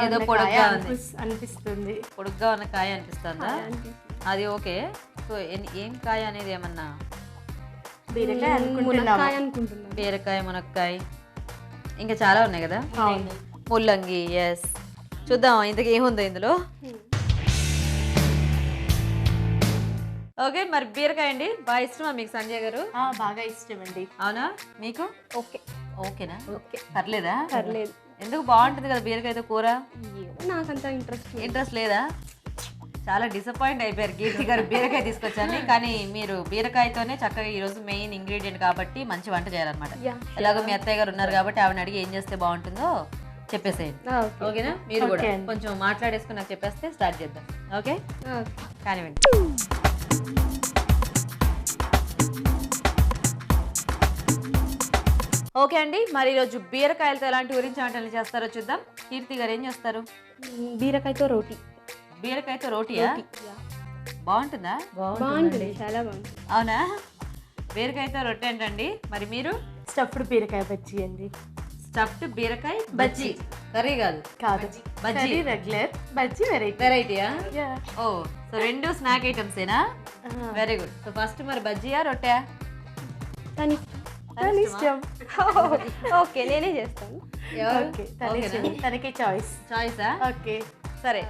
ఏదో పొడుగ్గా ఉంది. అనిపిస్తుంది. పొడుగ్గా ఉన్న కాయ అనిపిస్తుందా? అది ఓకే. సో ఏం కాయ అనేది ఏమన్నా? బీరకాయ అనుకుంటున్నాను. బీరకాయ, మునక్కాయ, ఇంకా చాలా ఉన్నాయి కదా. అవును. ముల్లంగి. ఎస్, చూద్దాం ఇంతకు ఏముందో ఇందులో. ఓకే, మరి బీరకాయ అండి బాగా ఇష్టమా మీకు సంజయ్ గారు? బాగా ఇష్టం అండి. అవునా? మీకు ఓకే. ఓకేనా? ఓకే, పర్లేదా? పర్లేదు. ఎందుకు? బాగుంటుంది కదా బీరకాయతో కూర. నాకంత ఇంట్రెస్ట్ లేదా? చాలా డిసప్పాయింట్ అయిపోయారు కీర్తి గారు బీరకాయ తీసుకొచ్చాను. కానీ మీరు బీరకాయతోనే చక్కగా ఈరోజు మెయిన్ ఇంగ్రీడియంట్ కాబట్టి మంచి వంట చేయాలన్నమాట. ఎలాగో మీ అత్తయ్య గారు ఉన్నారు కాబట్టి ఆవిడ అడిగి ఏం చేస్తే బాగుంటుందో చెప్పేసేయండి. ఓకేనా? మీరు కూడా కొంచెం మాట్లాడేసుకుని నాకు చెప్పేస్తే స్టార్ట్ చేద్దాం. ఓకే, కానివ్వండి. ఓకే అండి, మరి ఈరోజు బీరకాయలతో ఎలాంటి ఊరించి వంటలు చేస్తారో చూద్దాం. కీర్తి గారు ఏం చేస్తారు? బీరకాయతో రోటీ. బీరకాయతో రోటీయా? బాగుంటుందా? బాగుంటుంది, చాలా బాగుంటుంది. అవునా? బీరకాయతో రొట్టె ఏంటండి? మరి మీరు? స్టఫ్డ్ బీరకాయ బజ్జీ అండి. స్టఫ్డ్ బీరకాయ బజ్జీ. కర్రీ కాదు? కాదు, బజ్జీ రెగ్యులర్, బజ్జీ వెరైటీ. వెరైటీయా? ఓ, సో రెండు స్నాక్ ఐటమ్స్ ఏనా? Very good. సో ఫస్ట్ మరి బజ్జీయా రొట్టె? ఓకే, నేనే చేస్తాను. తనకి చాయిస్. చాయిసా? ఓకే, సరే.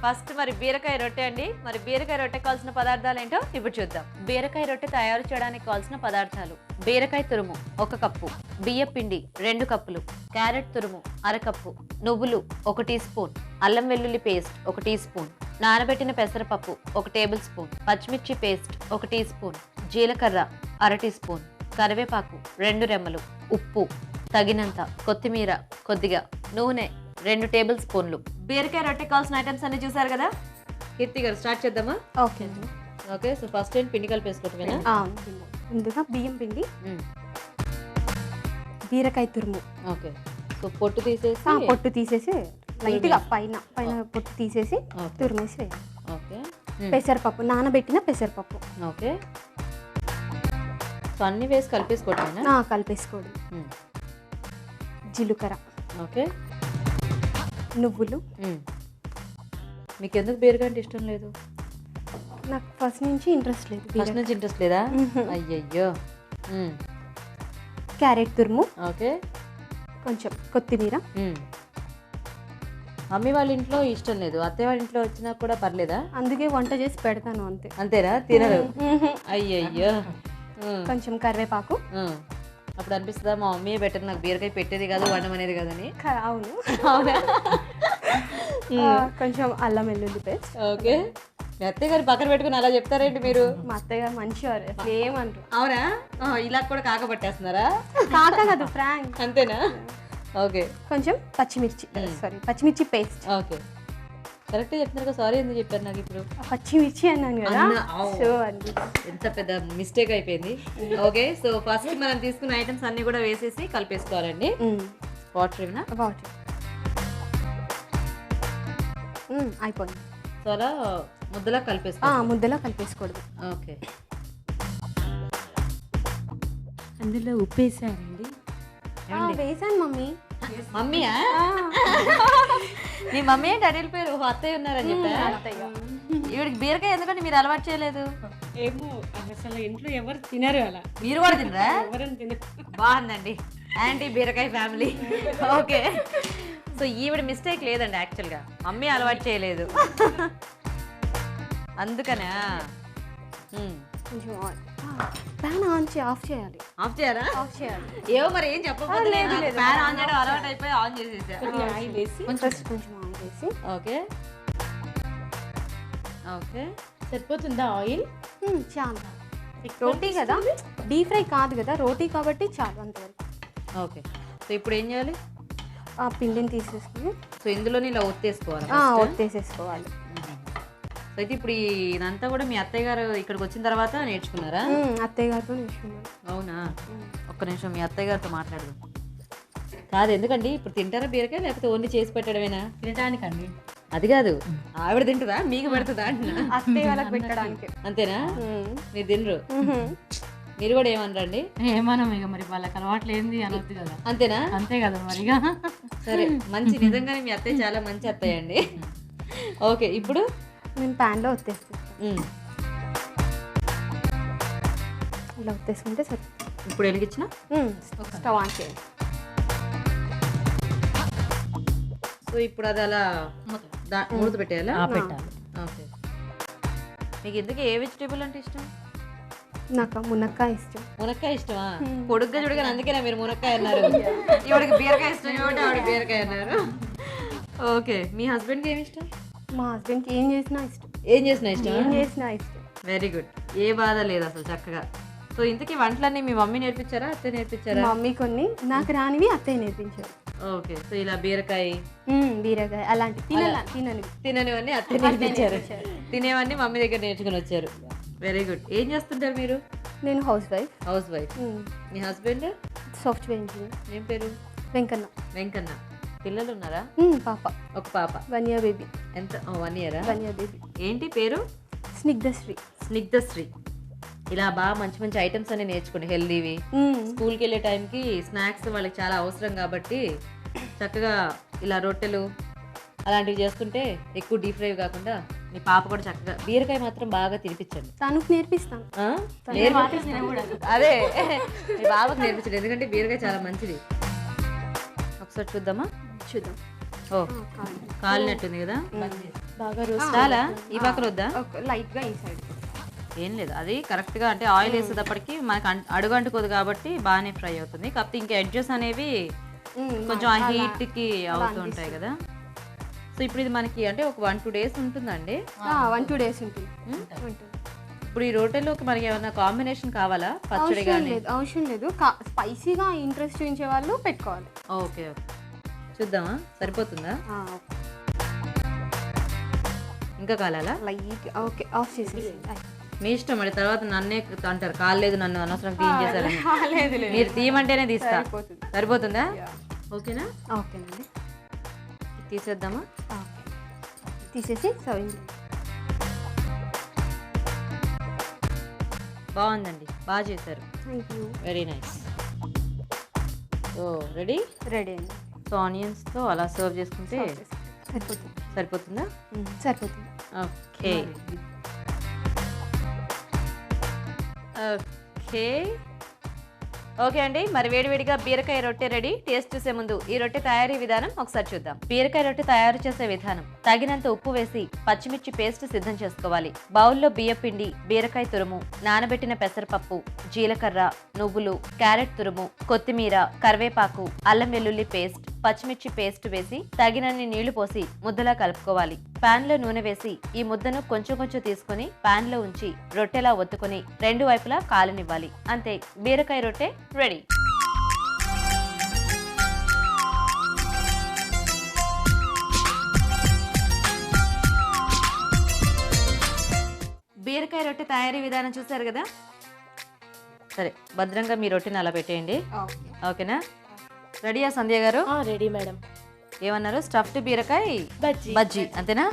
ఫస్ట్ మరి బీరకాయ రొట్టె అండి. మరి బీరకాయ రొట్టె కావాల్సిన పదార్థాలు ఏంటో ఇప్పుడు చూద్దాం. బీరకాయ రొట్టె తయారు చేయడానికి కావాల్సిన పదార్థాలు: బీరకాయ తురుము 1 కప్పు, బియ్య పిండి 2 కప్పులు, క్యారెట్ తురుము 1/2 కప్పు, నువ్వులు 1 టీ స్పూన్, అల్లం వెల్లుల్లి పేస్ట్ 1 టీ స్పూన్, నానబెట్టిన పెసరపప్పు 1 టేబుల్ స్పూన్, పచ్చిమిర్చి పేస్ట్ 1 టీ స్పూన్, జీలకర్ర 1/2 టీ స్పూన్, కరివేపాకు 2 రెమ్మలు, ఉప్పు తగినంత, కొత్తిమీర కొద్దిగా, నూనె 2 టేబుల్ స్పూన్లు. బీరకాయ రొట్టె కావాల్సిన ఐటమ్స్ అన్ని చూసారు కదా. కీర్తి గారు స్టార్ట్ చేద్దామా? ఓకే. ఓకే, సో ఫస్ట్ పిండి కలిపేసుకోవటమేనా? ముందుగా బియ్యం పిండి బీరకాయ తురుము. ఓకే. సో పొట్టు తీసేసి పొట్టు తీసేసి లైట్గా పైన పొట్టు తీసేసి తురిమేసి వేయాలి. ఓకే. పెసరపప్పు, నానబెట్టిన పెసరపప్పు. ఓకే. సో అన్ని వేసి కలిపేసుకోవటమేనా? కలిపేసుకోవడం. జీలకర్ర. ఓకే. నువ్వులు. మీకు ఎందుకు బీరకాయ అంటే ఇష్టం లేదు? నాకు ఫస్ట్ నుంచి ఇంట్రెస్ట్ లేదు. ఫస్ట్ నుంచి ఇంట్రెస్ట్ లేదా? అయ్యయ్యో. క్యారెట్ తురుము. ఓకే. కొంచెం కొత్తిమీర. మమ్మీ వాళ్ళ ఇంట్లో ఇష్టం లేదు, అత్తయ్య వాళ్ళ ఇంట్లో వచ్చినా కూడా పర్లేదా? అందుకే వంట చేసి పెడతాను అంతే. అంతేనా? తినరు? అయ్యయ్యో. కొంచెం కరివేపాకు. అప్పుడు అనిపిస్తుందా మా మమ్మీ బెటర్, నాకు బీరకాయ పెట్టేది కాదు వండమనేది కదని? అవును. అవునా? కొంచెం అల్లం వెల్లుల్లి పేస్ట్. ఓకే. మీ అత్తయ్య గారు పక్కన పెట్టుకుని అలా చెప్తారేంటి మీరు? మా అత్తయ్య గారు మంచివారు, అసలు ఏమంటారు. అవునా? ఇలా కూడా కాక పట్టేస్తున్నారా? కాక కాదు, ఫ్రాంక్. అంతేనా? ఓకే. కొంచెం పచ్చిమిర్చి, పచ్చిమిర్చి పేస్ట్. ఓకే. కరెక్ట్ చెప్తున్నారు కదా, సారీ ఎందుకు చెప్పారు నాకు ఇప్పుడు? పచ్చిమిర్చి అన్నాను కదా. సో అండి ఎంత పెద్ద మిస్టేక్ అయిపోయింది. ఓకే. సో ఫస్ట్ మనం తీసుకున్న ఐటమ్స్ అన్ని కూడా వేసేసి కలిపేసుకోవాలండి. వాటర్ ఏమైనా? వాటర్ అయిపోయింది. సో అలా ముద్దలా కలిపేసుకో. ముద్దలా కలిపేసుకోవడం. ఓకే. అందులో ఉప్పు వేసారండి? వేసాను మమ్మీ. మమ్మీయా? నీ మమ్మీ ఏంటి అడిగిన పేరు? అత్తయ్య ఉన్నారని చెప్పా. ఈవిడికి బీరకాయ ఎందుకంటే మీరు అలవాటు చేయలేదు? ఏమో అసలు ఇంట్లో ఎవరు తినరు అలా. మీరు కూడా తినరా? ఎవరైనా తినరు. బాగుందండి, యాంటీ బీరకాయ ఫ్యామిలీ. ఓకే. సో ఈవిడ మిస్టేక్ లేదండి, యాక్చువల్గా మమ్మీ అలవాటు చేయలేదు అందుకనే. కొంచెం ప్యాన్ ఆఫ్ చేయాలి. ఆఫ్ చేయాలా? ఆఫ్ చేయాలి. ఏవో మరి ఏం చెప్పకపోతే ప్యాన్ ఆన్ చేయడం అలవాటు అయిపోయి ఆన్ చేసేసా. ఆయిల్ వేసి కొంచెం ఆయిల్ వేసి. ఓకే. ఓకే. సరిపోతుందా ఆయిల్? చాలా. రోటీ కదా, డీప్ ఫ్రై కాదు కదా, రోటీ కాబట్టి చాలు అంతవరకు. ఓకే. సో ఇప్పుడు ఏం చేయాలి? ఆ పిండిని తీసేసుకుని సో ఇందులోనే ఇలా ఒత్తేసుకోవాలి. ఒత్తేసేసుకోవాలి. సో అయితే ఇప్పుడు ఇదంతా కూడా మీ అత్తయ్య గారు ఇక్కడికి వచ్చిన తర్వాత నేర్చుకున్నారా? అత్తయ్య గారితో నేర్చుకున్నాను. అవునా? ఒక్క నిమిషం మీ అత్తయ్య గారితో మాట్లాడదాం. కాదు, ఎందుకండి ఇప్పుడు తింటారా బీరకాయ, లేకపోతే ఓన్లీ చేసి పెట్టడమేనా? తినడానికండి. అది కాదు, ఆవిడ తింటుందా మీకు పెడుతుందా అంటున్నా? అత్తయ్య వాళ్ళకి పెట్టడానికి. అంతేనా? మీరు తినరు? మీరు కూడా ఏమనరండి? ఏమన్నా ఇక మరి వాళ్ళకి అలవాట్లు ఏంది అనొద్దు కదా. అంతేనా? అంతే కదా మరిగా. సరే, మంచి, నిజంగానే మీ అత్తయ్య చాలా మంచి అత్తయ్య అండి. ఓకే. ఇప్పుడు నేను ప్యాన్లో ఒత్తేస్తాను. ఇలా ఒత్తేసుకుంటే సరే. ఇప్పుడు వెలిగించిన స్టవ్ ఆన్ చేయండి. సో ఇప్పుడు అది అలా మూత పెట్టేయాలా? పెట్టాలి. ఓకే. మీకు ఎందుకు ఏ వెజిటేబుల్ అంటే ఇష్టం? నాకు మునక్కాయ ఇష్టం. మునక్కాయ ఇష్టమా? పొడుగ్గా చూడగానే అందుకేనా మీరు మునక్కాయ అన్నారు? ఇవాడికి బీరకాయ ఇష్టం కాబట్టి ఆవిడ బీరకాయ అన్నారు. ఓకే. మీ హస్బెండ్కి ఏమి ఇష్టం? మా హస్బెండ్కి ఏం చేసినా ఇష్టం. ఏం చేసినా ఇష్టం? ఏం చేసినా ఇష్టం. Very good. ఏ బాధ లేదు అసలు, చక్కగా. సో ఇంతకీ వంటలన్నీ మీ మమ్మీ నేర్పించారా, అత్తయ్య నేర్పించారా? మమ్మీ కొన్ని, నాకు రానివి అత్తయ్య నేర్పించారు. ఓకే. సో ఇలా బీరకాయ, బీరకాయ అలాంటి తిననివన్నీ అత్తయ్య నేర్పించారు, తినేవన్నీ మమ్మీ దగ్గర నేర్చుకుని వచ్చారు. Very good. ఏం చేస్తుంటారు మీరు? నేను హౌస్ వైఫ్. Housewife. మీ హస్బెండ్? Software engineer. ఏం పేరు? వెంకన్న. వెంకన్న. పిల్లలు ఉన్నారా? పాప. ఒక పాప. 1 year బేబీ. ఎంత? 1 year. 1 year baby. ఏంటి పేరు? స్నిగ్ధశ్రీ. స్నిగ్ధశ్రీ. ఇలా బాగా మంచి మంచి ఐటమ్స్ అన్ని నేర్చుకోండి, హెల్దీవి. స్కూల్కి వెళ్ళే టైంకి స్నాక్స్ వాళ్ళకి చాలా అవసరం కాబట్టి చక్కగా ఇలా రొట్టెలు అలాంటివి చేసుకుంటే ఎక్కువ డీప్ ఫ్రై కాకుండా మీ పాప కూడా చక్కగా బీరకాయ మాత్రం బాగా తినిపించండి. తనకు నేర్పిస్తాను. అదే మీ బాబాకు నేర్పించండి, ఎందుకంటే బీరకాయ చాలా మంచిది. ఒకసారి చూద్దామా? చూద్దాం. ఓ, కాలినట్టుంది కదా, బాగా రోస్ట్. చాలా ఈ పక్కన వద్దా? లైట్ గా ఈ సైడ్. ఏం లేదు, అది కరెక్ట్గా అంటే ఆయిల్ వేసేటప్పటికి మనకు అడుగు అంటుకోదు కాబట్టి బాగానే ఫ్రై అవుతుంది. కాకపోతే ఇంకా ఎడ్జెస్ అనేవి కొంచెం ఆ హీట్కి అవుతూ ఉంటాయి కదా. సో ఇప్పుడు ఇది మనకి అంటే ఒక 1-2 days ఉంటుందండి. 1-2 days ఉంటుంది. ఇప్పుడు ఈ రోటీలోకి మనకి ఏమైనా కాంబినేషన్ కావాలా? పచ్చడి కానీ? అవసరం లేదు. స్పైసీగా ఇంట్రెస్ట్ చూపించే వాళ్ళు పెట్టుకోవాలి. ఓకే. ఓకే, చూద్దామా సరిపోతుందా? ఇంకా కాలాలా? లైట్. ఓకే, ఆఫ్ చేసి. మీ ఇష్టం మరి, తర్వాత నన్నే అంటారు కాలేదు నన్ను అనవసరం క్లీన్ చేశారని. మీరు తీయమంటేనే తీస్తా. సరిపోతుందా? ఓకేనా? ఓకేనండి. తీసేద్దామా? తీసేసి సర్వింగ్. బాగుందండి, బాగా చేశారు. Thank you. Very nice. So ready. Ready అండి. సో ఆనియన్స్తో అలా సర్వ్ చేసుకుంటే సరిపోతుంది. సరిపోతుందా? సరిపోతుంది. ఓకే ఓకే ఓకే అండి. మరి వేడివేడిగా బీరకాయ రొట్టె రెడీ. టేస్ట్ చూసే ముందు ఈ రొట్టె తయారీ విధానం ఒకసారి చూద్దాం. బీరకాయ రొట్టె తయారు చేసే విధానం: తగినంత ఉప్పు వేసి పచ్చిమిర్చి పేస్ట్ సిద్ధం చేసుకోవాలి. బౌల్లో బియ్య పిండి, బీరకాయ తురుము, నానబెట్టిన పెసరపప్పు, జీలకర్ర, నువ్వులు, క్యారెట్ తురుము, కొత్తిమీర, కరివేపాకు, అల్లం వెల్లుల్లి పేస్ట్, పచ్చిమిర్చి పేస్ట్ వేసి తగినన్ని నీళ్లు పోసి ముద్దలా కలుపుకోవాలి. పాన్ లో నూనె వేసి ఈ ముద్దను కొంచెం కొంచెం తీసుకుని పాన్ లో ఉంచి రొట్టెలా ఒత్తుకొని రెండు వైపులా కాలనివ్వాలి. అంతే, బీరకాయ రొట్టె రెడీ. బీరకాయ రొట్టె తయారీ విధానం చూసారు కదా. సరే, భద్రంగా మీ రొట్టెని అలా పెట్టేయండి. ఓకేనా? రెడీయా సంధ్య గారు? Ready madam. ఏమన్నారు? స్టఫ్డ్ బీరకాయ బజ్జీ అంతేనా?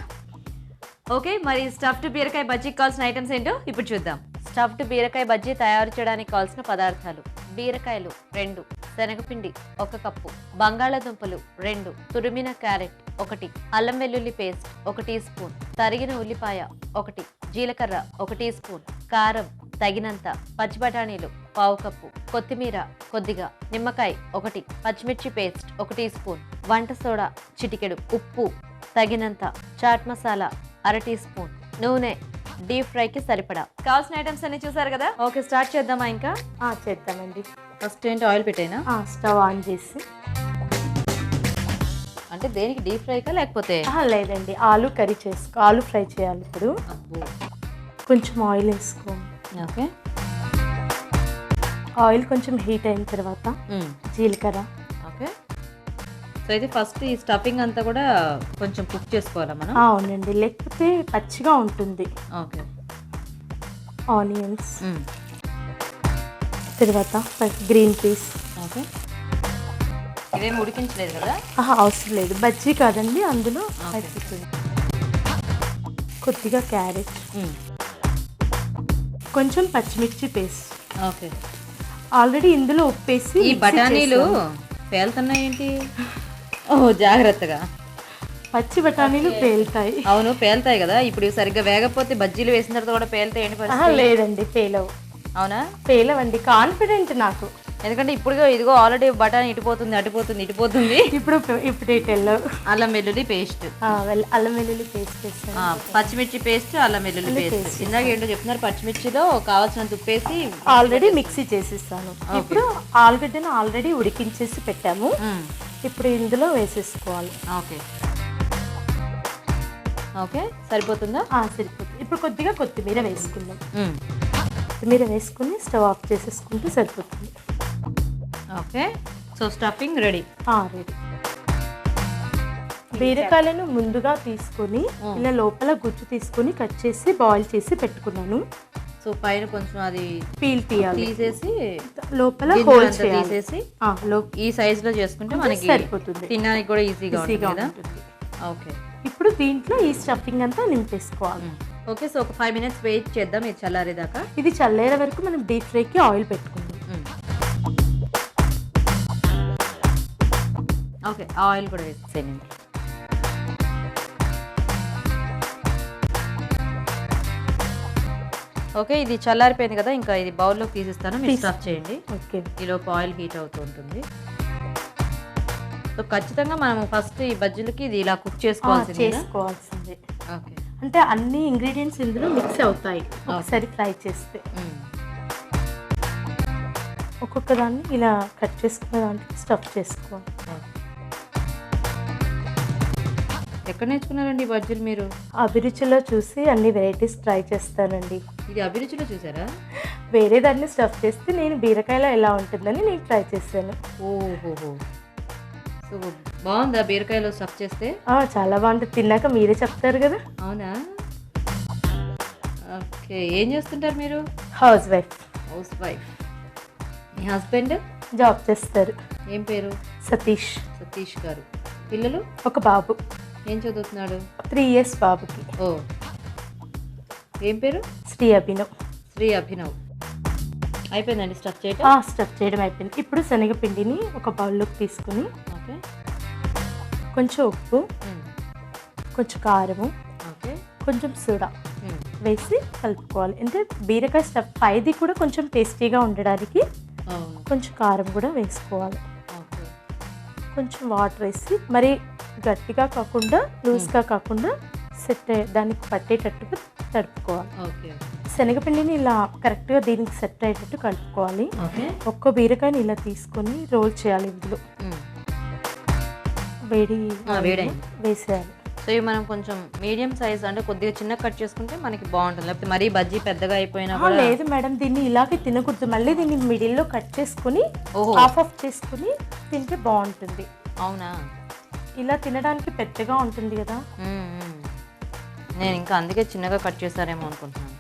ఓకే, మరి స్టఫ్డ్ బీరకాయ బజ్జీకి కావాల్సిన ఐటమ్స్ ఏంటో ఇప్పుడు చూద్దాం. స్టఫ్డ్ బీరకాయ బజ్జీ తయారు చేయడానికి కావాల్సిన పదార్థాలు: బీరకాయలు 2, శనగపిండి 1 కప్పు, బంగాళాదుంపలు 2, తురిమిన క్యారెట్ 1, అల్లం వెల్లుల్లి పేస్ట్ 1 టీ స్పూన్, తరిగిన ఉల్లిపాయ 1, జీలకర్ర 1 టీ స్పూన్, కారం తగినంత, పచ్చి బఠానీలు 1/2 కప్పు, కొత్తిమీర కొద్దిగా, నిమ్మకాయ 1, పచ్చిమిర్చి పేస్ట్ 1 టీ స్పూన్, వంట సోడా చిటికెడు, ఉప్పు తగినంత, చాట్ మసాలా 1/2 టీ స్పూన్, నూనె డీప్ ఫ్రైకి సరిపడా. కావాల్సిన ఐటమ్స్ అన్ని చూసారు కదా. ఓకే, స్టార్ట్ చేద్దామా? ఇంకా చేద్దామండి. ఫస్ట్ ఏంటి, ఆయిల్ పెట్టేనా? స్టవ్ ఆన్ చేసి. అంటే దేనికి, డీప్ ఫ్రైకా లేకపోతే? లేదండి, ఆలు కర్రీ ఆలు ఫ్రై చేయాలి. ఇప్పుడు కొంచెం ఆయిల్ వేసుకోండి. ఓకే, ఆయిల్ కొంచెం హీట్ అయిన తర్వాత జీలకర్ర. ఓకే, సో అయితే ఫస్ట్ ఈ స్టఫింగ్ అంతా కూడా కొంచెం కుక్ చేసుకోవాలా మనం? అవునండి, లేకపోతే పచ్చిగా ఉంటుంది. ఓకే, ఆనియన్స్, తర్వాత గ్రీన్ పీస్. ఓకే, ఇదేం ఉడికించలేదు కదా? అవసరం లేదు, బజ్జీ కాదండి, అందులో అయిపోతుంది. కొద్దిగా క్యారెట్, కొంచెం పచ్చిమిర్చి పేస్ట్. ఓకే, ఆల్రెడీ ఇందులో ఉప్పేసి. ఈ బఠానీలు పేలుతున్నాయి ఏంటి? ఓ, జాగ్రత్తగా. పచ్చి బఠానీలు పేలుతాయి. అవును, పేలుతాయి కదా. ఇప్పుడు సరిగ్గా వేగపోతే బజ్జీలు వేసిన తర్వాత కూడా పేలుతాయి ఏంటి పరిస్థితి? లేదండి, పేలవు. అవునా? పేలవండి, కాన్ఫిడెంట్ నాకు. ఎందుకంటే ఇప్పుడు ఇదిగో ఆల్రెడీ బఠానీ ఇటుపోతుంది, అటుపోతుంది, ఇటుపోతుంది. ఇప్పుడు అల్లం వెల్లుల్లి పేస్ట్, అల్లం వెల్లుల్లి పేస్ట్ వేస్తాను. పచ్చిమిర్చి పేస్ట్, అల్లం వెల్లుల్లి పేస్ట్. ఇందాక ఏంటో చెప్తున్నారు, పచ్చిమిర్చిలో కావాల్సినంత ఉప్పేసి ఆల్రెడీ మిక్సీ చేసిస్తాను. ఇప్పుడు ఆలుగడ్డను ఆల్రెడీ ఉడికించేసి పెట్టాము. ఇప్పుడు ఇందులో వేసేసుకోవాలి. ఓకే ఓకే, సరిపోతుందా? సరిపోతుంది. ఇప్పుడు కొద్దిగా కొత్తిమీర వేసుకుందాం. కొత్తిమీర వేసుకుని స్టవ్ ఆఫ్ చేసేసుకుంటే సరిపోతుంది. Okay, so stuffing ready. Ready. బీరకాయలను ముందుగా తీసుకొని ఇలా లోపల గుజ్జు తీసుకొని కట్ చేసి బాయిల్ చేసి పెట్టుకున్నాను. సో పైన కొంచెం అది పీల్ తీసేసి లోపల హోల్ తీసేసి ఈ సైజ్ లో చేసుకుంటే మనకి సరిపోతుంది. తినడానికి కూడా ఈజీగా ఉంటుంది. ఓకే, ఇప్పుడు దీంట్లో ఈ స్టఫింగ్ అంతా నింపేసుకోవాలి. ఓకే, సో ఒక 5 minutes వెయిట్ చేద్దాం ఇది చల్లారేదాకా. ఇది చల్లారే వరకు మనం డీప్ ఫ్రైకి ఆయిల్ పెట్టుకుందాం. ఓకే, ఆయిల్ కూడా వేసేయండి. ఓకే, ఇది చల్లారిపోయింది కదా, ఇంకా ఇది బౌల్లోకి తీసిస్తాను. మీరు స్టఫ్ చేయండి. ఓకే, ఈలోపు ఆయిల్ హీట్ అవుతూ ఉంటుంది. సో ఖచ్చితంగా మనం ఫస్ట్ ఈ బజ్జీలకి ఇది ఇలా కుక్ చేసుకోవాల్సిందే. ఓకే, అంటే అన్ని ఇంగ్రీడియంట్స్ ఇందులో మిక్స్ అవుతాయి ఒకసారి ఫ్రై చేస్తే. ఒక్కొక్క దాన్ని ఇలా కట్ చేసుకున్న దాంట్లో స్టఫ్ చేసుకోవాలి. ఎక్కడ నేర్చుకున్నారండి ఈ బజ్జీలు మీరు? అభిరుచిలో చూసి అన్ని వెరైటీస్ ట్రై చేస్తానండి. ఇది అభిరుచిలో చూసారా? వేరే దాన్ని స్టఫ్ చేస్తే నేను బీరకాయలో ఎలా ఉంటుందని నేను ట్రై చేశాను. ఓహోహో, సో బాగుందా బీరకాయలో స్టఫ్ చేస్తే? చాలా బాగుంటుంది. తిన్నాక మీరే చెప్తారు కదా. అవునా? ఓకే, ఏం చేస్తుంటారు మీరు? Housewife. Housewife. మీ హస్బెండ్ జాబ్ చేస్తారు. ఏం పేరు? సతీష్. సతీష్ గారు. పిల్లలు? ఒక బాబు. ఏం చదువుతున్నాడు? 3 years బాబుకి. ఓ, ఏం పేరు? శ్రీ అభినవ్. శ్రీ అభినవ్. అయిపోయిందండి స్టఫ్ చేయటం? స్టఫ్ చేయడం అయిపోయింది. ఇప్పుడు శనగపిండిని ఒక బౌల్లోకి తీసుకుని ఓకే. కొంచెం ఉప్పు, కొంచెం కారము, ఓకే. కొంచెం సోడా వేసి కలుపుకోవాలి. అంటే బీరకాయ స్టఫ్ పైది కూడా కొంచెం టేస్టీగా ఉండడానికి అవును. కొంచెం కారం కూడా వేసుకోవాలి. ఓకే. కొంచెం వాటర్ వేసి మరి గట్టిగా కాకుండా లూజ్గా కాకుండా సెట్ దానికి పట్టేటట్టుగా తడుపుకోవాలి. ఓకే. శనగపిండిని ఇలా కరెక్ట్గా దీనికి సెట్ అయ్యేటట్టు కలుపుకోవాలి. ఓకే. ఒక్క బీరకాయని ఇలా తీసుకొని రోల్ చేయాలి. ఇందులో వేడి వేడైంది. వేసేయాలి. సో ఇవి మనం కొంచెం మీడియం సైజ్ అంటే కొద్దిగా చిన్న కట్ చేసుకుంటే మనకి బాగుంటుంది, లేకపోతే మరీ బజ్జీ పెద్దగా అయిపోయినా కూడా. లేదు మేడం, దీన్ని ఇలాగే తినకూడదు. మళ్ళీ దీన్ని మిడిల్లో కట్ చేసుకుని ఓహో. ఆఫ్ చేసుకుని తింటే బాగుంటుంది. అవునా? ఇలా తినడానికి పెద్దగా ఉంటుంది కదా. నేను ఇంకా అందుకే చిన్నగా కట్ చేశారేమో అనుకుంటున్నాను.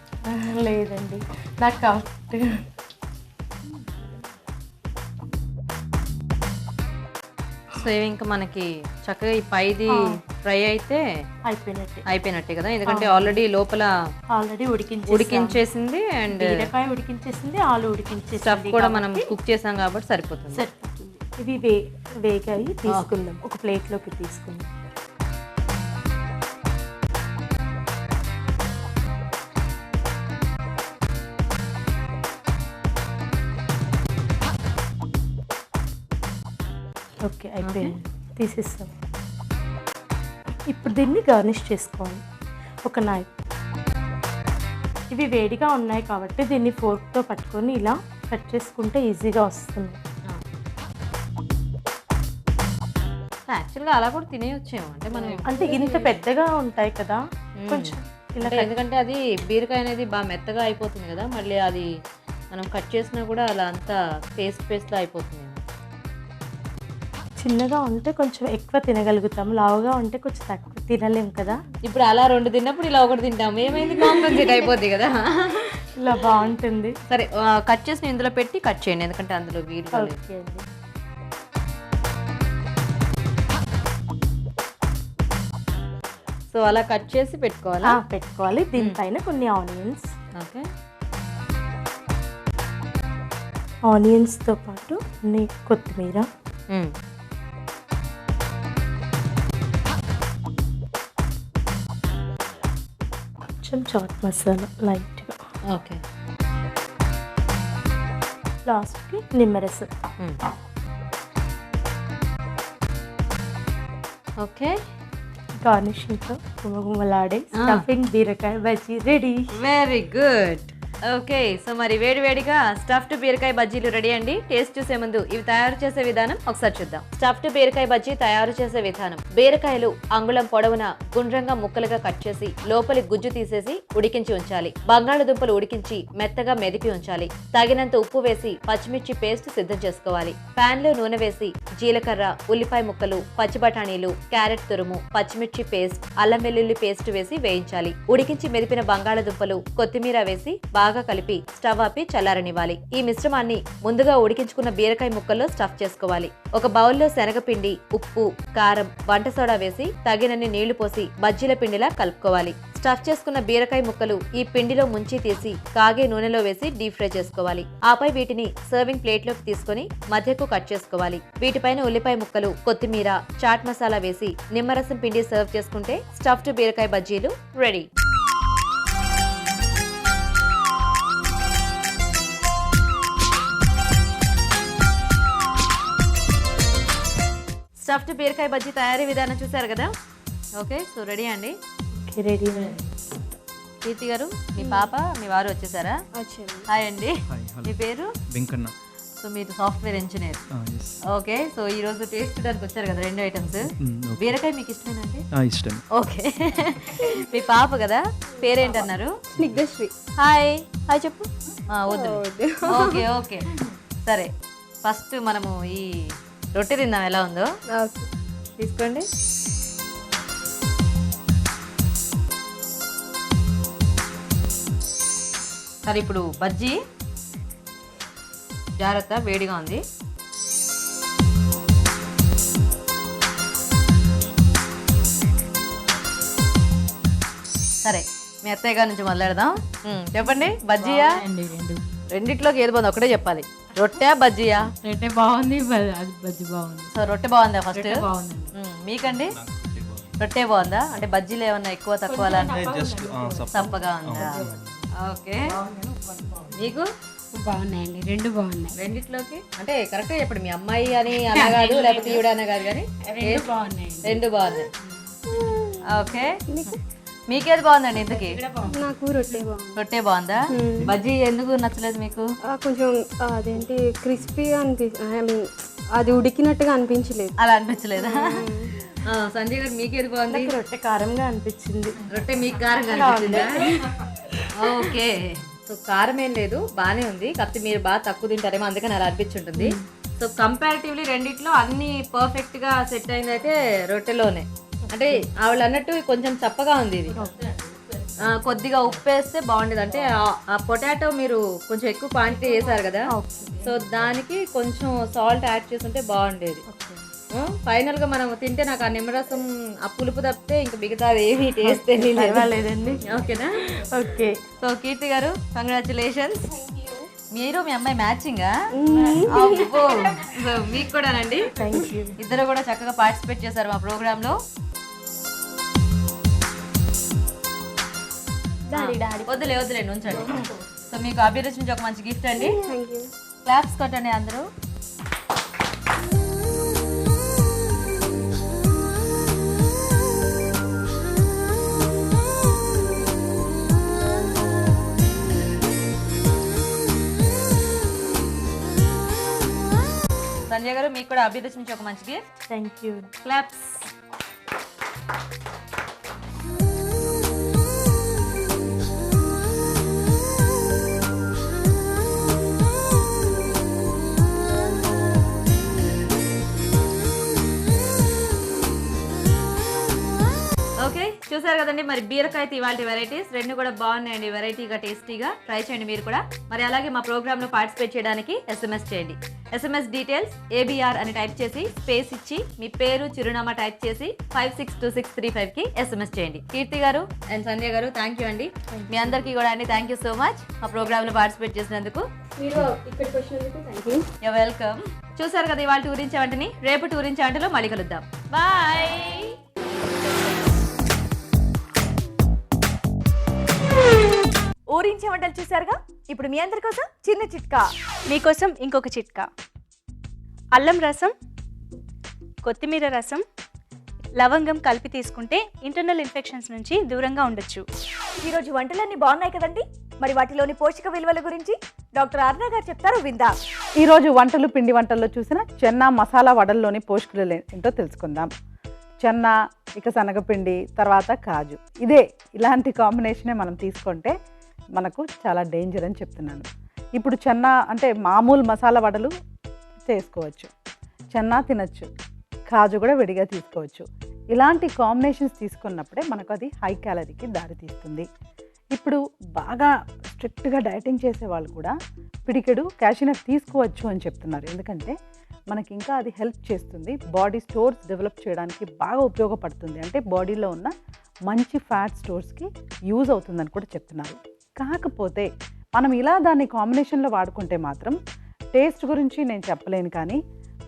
లేదండి, నాకు కరెక్ట్గా. సో ఇవి ఇంకా మనకి చక్కగా ఈ పైది ఫ్రై అయితే అయిపోయినట్టే కదా, ఎందుకంటే ఆల్రెడీ లోపల ఆల్రెడీ ఉడికించేసింది అండ్ బీరకాయ ఉడికించేసింది, ఆలు ఉడికించేసింది, స్టఫ్ కూడా మనం కుక్ చేసాం కాబట్టి సరిపోతుంది. సరిపోతుంది. ఇవి వేగాయి తీసుకుందాం, ఒక ప్లేట్లోకి తీసుకుందాం. ఓకే, అయిపోయింది. తీసేస్తాం. ఇప్పుడు దీన్ని గార్నిష్ చేసుకోవాలి. ఒక నైఫ్. ఇవి వేడిగా ఉన్నాయి కాబట్టి దీన్ని ఫోర్క్తో పట్టుకొని ఇలా కట్ చేసుకుంటే ఈజీగా వస్తుంది. యాక్చువల్గా అలా కూడా తినేయొచ్చేమో, అంటే మనం అంటే ఇంత పెద్దగా ఉంటాయి కదా కొంచెం ఇలా. ఎందుకంటే అది బీరకాయ అనేది బాగా మెత్తగా అయిపోతుంది కదా, మళ్ళీ అది మనం కట్ చేసినా కూడా అలా అంతా పేస్ట్లా అయిపోతుంది. చిన్నగా ఉంటే కొంచెం ఎక్కువ తినగలుగుతాం, లావుగా ఉంటే కొంచెం తక్కువ తినలేం కదా. ఇప్పుడు అలా 2 తిన్నప్పుడు ఇలా ఒకటి తింటాం, ఏమైంది కాంపెన్సేట్ అయిపోద్ది కదా. ఇలా బాగుంటుంది. సరే, కట్ చేసి ఇందులో పెట్టి కట్ చేయండి, ఎందుకంటే అందులో వీడియో. ఓకే అండి. సో అలా కట్ చేసి పెట్టుకోవాలి. దీనిపైన కొన్ని ఆనియన్స్. ఓకే. ఆనియన్స్తో పాటు కొత్తిమీర, కొంచెం చాట్ మసాలా లైట్గా. ఓకే. లాస్ట్కి నిమ్మరసం. ఓకే. గార్నిషింగ్తో గుమగుమలాడే స్టఫింగ్ బీరకాయ bajji ready. Very good. Okay, so మరి వేడివేడిగా స్టఫ్డ్ బీరకాయ బజ్జీలు రెడీ అండి. టేస్ట్ చూసే ముందు ఇవి తయారు చేసే విధానం ఒకసారి చూద్దాం. స్టఫ్డ్ బీరకాయ బజ్జీ తయారు చేసే విధానం: బీరకాయలు అంగుళం పొడవున గుండ్రంగా ముక్కలుగా కట్ చేసి లోపలి గుజ్జు తీసేసి ఉడికించి ఉంచాలి. బంగాళదుంపలు ఉడికించి మెత్తగా మెదిపి ఉంచాలి. తగినంత ఉప్పు వేసి పచ్చిమిర్చి పేస్ట్ సిద్ధం చేసుకోవాలి. పాన్ లో నూనె వేసి జీలకర్ర, ఉల్లిపాయ ముక్కలు, పచ్చి బఠానీలు, క్యారెట్ తురుము, పచ్చిమిర్చి పేస్ట్, అల్లం వెల్లుల్లి పేస్ట్ వేసి వేయించాలి. ఉడికించి మెదిపిన బంగాళదుంపలు, కొత్తిమీర వేసి బాగా కలిపి స్టవ్ ఆపి చల్లారనివ్వాలి. ఈ మిశ్రమాన్ని ముందుగా ఉడికించుకున్న బీరకాయ ముక్కల్లో స్టఫ్ చేసుకోవాలి. ఒక బౌల్లో శనగపిండి, ఉప్పు, కారం, వంట సోడా వేసి తగినన్ని నీళ్లు పోసి బజ్జీల పిండిలా కలుపుకోవాలి. స్టఫ్ చేసుకున్న బీరకాయ ముక్కలు ఈ పిండిలో ముంచి తీసి కాగే నూనెలో వేసి డీప్ ఫ్రై చేసుకోవాలి. ఆపై వీటిని సర్వింగ్ ప్లేట్ లోకి తీసుకుని మధ్యకు కట్ చేసుకోవాలి. వీటిపైన ఉల్లిపాయ ముక్కలు, కొత్తిమీర, చాట్ మసాలా వేసి నిమ్మరసం పిండి సర్వ్ చేసుకుంటే స్టఫ్డ్ బీరకాయ బజ్జీలు రెడీ. స్టఫ్డ్ బీరకాయ బజ్జీ తయారీ విధానం చూసారు కదా. ఓకే, సో రెడీ అండి. రెడీ. కీర్తి గారు, మీ పాప, మీ వారు వచ్చేసారా? హాయ్ అండి. మీ పేరు? వెంకన్న. సో మీరు సాఫ్ట్వేర్ ఇంజనీర్. ఓకే, సో ఈ రోజు టేస్ట్ చూడడానికి వచ్చారు కదా 2 ఐటమ్స్. బీరకాయ మీకు ఇష్టమేనండి? ఇష్టం. ఓకే. మీ పాప కదా, పేరేంటన్నారు? స్నిగ్ధశ్రీ. హాయ్. హాయ్ చెప్పు. వద్దు. ఓకే ఓకే, సరే. ఫస్ట్ మనము ఈ రొట్టె తిందాం, ఎలా ఉందో తీసుకోండి. సరే ఇప్పుడు బజ్జీ జాగ్రత్త, వేడిగా ఉంది. సరే మీ అత్తయ్య గారి నుంచి మొదలెడదాం. చెప్పండి, బజ్జీయా? రెండిట్లోకి ఏది బాగుంది ఒకటే చెప్పాలి. రొట్టె బజ్జీయా? రొట్టె బాగుంది, బజ్జీ బాగుంది. సో రొట్టె బాగుందా ఫస్ట్? బాగుంది. మీకండి? రొట్టె బాగుందా? అంటే బజ్జీలు ఏమన్నా ఎక్కువ తక్కువ అలా సప్పగా ఉందా? ఓకే. మీకు? బాగున్నాయండి, రెండు బాగున్నాయి. రెండిట్లోకి అంటే కరెక్ట్గా చెప్పండి, మీ అమ్మాయి అని అలా కాదు, లేకపోతే ఈవిడ అనే కాదు, కానీ బాగున్నాయి, రెండు బాగున్నాయి. ఓకే. మీకేది బాగుందండి ఇంతకీ? నాకు రొట్టె బాగుంది. రొట్టె బాగుందా? బజ్జీ ఎందుకు నచ్చలేదు మీకు? కొంచెం అదేంటి క్రిస్పీగా ఐ మీన్ అది ఉడికినట్టుగా అనిపించలేదు. అలా అనిపించలేదా? సంజయ్ గారు మీకేది బాగుంది? రొట్టె కారంగా అనిపించింది. రొట్టె మీకు కారంగా అనిపించిందా? ఓకే. సో కారం ఏం లేదు, బాగానే ఉంది, కాకపోతే మీరు బాగా తక్కువ తింటారేమో అందుకని అలా అనిపించుంటుంది. సో కంపారిటివ్లీ రెండిట్లో అన్ని పర్ఫెక్ట్గా సెట్ అయింది అయితే రొట్టెలోనే. అంటే ఆవిడ అన్నట్టు కొంచెం చప్పగా ఉంది ఇది. కొద్దిగా ఉప్పు వేస్తే బాగుండేది. అంటే ఆ పొటాటో మీరు కొంచెం ఎక్కువ క్వాంటిటీ వేసారు కదా, సో దానికి కొంచెం సాల్ట్ యాడ్ చేసుంటే బాగుండేది. ఫైనల్ గా మనం తింటే నాకు ఆ నిమ్మరసం ఆ పులుపు తప్పితే ఇంకా మిగతాది ఏమి టేస్ట్ లేదండి. ఓకేనా? ఓకే. సో కీర్తి గారు కంగ్రాచులేషన్స్, మీరు మీ అమ్మాయి మ్యాచింగా? సో మీకు కూడానండి. Thank you. ఇద్దరు కూడా చక్కగా పార్టిసిపేట్ చేశారు మా ప్రోగ్రామ్ లో. వద్దులే ఉంచండి. సో మీకు అభిరుచి నుంచి ఒక మంచి గిఫ్ట్ అండి. క్లాప్స్ కొట్టండి అందరూ. సంజయ్ గారు మీకు కూడా అభిరుచి నుంచి ఒక మంచి gift. Thank you. Claps. Okay, చూసారు కదండి మరి బీరకాయ ఇవాళ వెరైటీస్ రెండు కూడా బాగున్నాయండి, వెరైటీగా టేస్టీగా ట్రై చేయండి మీరు కూడా. మరి అలాగే మా ప్రోగ్రామ్ లో పార్టిసిపేట్ చేయడానికి SMS చేయండి. SMS డీటెయిల్స్ ABR అని టైప్ చేసి స్పేస్ ఇచ్చి మీ పేరు చిరునామా టైప్ చేసి 562635 కి SMS చేయండి. కీర్తి గారు అండ్ సంజయ్ గారు థ్యాంక్ యూ అండి. మీ అందరికీ కూడా అండి థ్యాంక్ యూ సో మచ్ మా ప్రోగ్రామ్ లో పార్టిసిపేట్ చేసినందుకు. You welcome. చూసారు కదా ఇవాళ టూరించే వంటని. రేపు టూరించే వంటలో మళ్ళీ కలుద్దాం. బాయ్. ఊరించే వంటలు చూసారుగా, ఇప్పుడు మీ అందరి కోసం చిన్న చిట్కా. మీకోసం ఇంకొక చిట్కా. అల్లం రసం, కొత్తిమీర రసం, లవంగం కలిపి తీసుకుంటే ఇంటర్నల్ ఇన్ఫెక్షన్స్ నుంచి దూరంగా ఉండొచ్చు. ఈరోజు వంటలన్నీ బాగున్నాయి కదండి, మరి వాటిలోని పోషక విలువల గురించి డాక్టర్ అరుణ గారు చెప్తారు, విందాం. ఈరోజు వంటలు పిండి వంటల్లో చూసిన చెన్నా మసాలా వడల్లోని పోషకులు ఏంటో తెలుసుకుందాం. చెన్నా, ఇక శనగపిండి, తర్వాత కాజు. ఇలాంటి కాంబినేషనే మనం తీసుకుంటే మనకు చాలా డేంజర్ అని చెప్తున్నాను. ఇప్పుడు చెన్నా అంటే మామూలు మసాలా వడలు చేసుకోవచ్చు, చెన్నా తినచ్చు, కాజు కూడా విడిగా తీసుకోవచ్చు. ఇలాంటి కాంబినేషన్స్ తీసుకున్నప్పుడే మనకు అది హై క్యాలరీకి దారితీస్తుంది. ఇప్పుడు బాగా స్ట్రిక్ట్గా డైటింగ్ చేసే వాళ్ళు కూడా పిడికెడు క్యాషినట్ తీసుకోవచ్చు అని చెప్తున్నారు. ఎందుకంటే మనకి ఇంకా అది హెల్ప్ చేస్తుంది, బాడీ స్టోర్స్ డెవలప్ చేయడానికి బాగా ఉపయోగపడుతుంది. అంటే బాడీలో ఉన్న మంచి ఫ్యాట్ స్టోర్స్కి యూజ్ అవుతుందని కూడా చెప్తున్నారు. కాకపోతే మనం ఇలా దాన్ని కాంబినేషన్లో వాడుకుంటే మాత్రం టేస్ట్ గురించి నేను చెప్పలేను, కానీ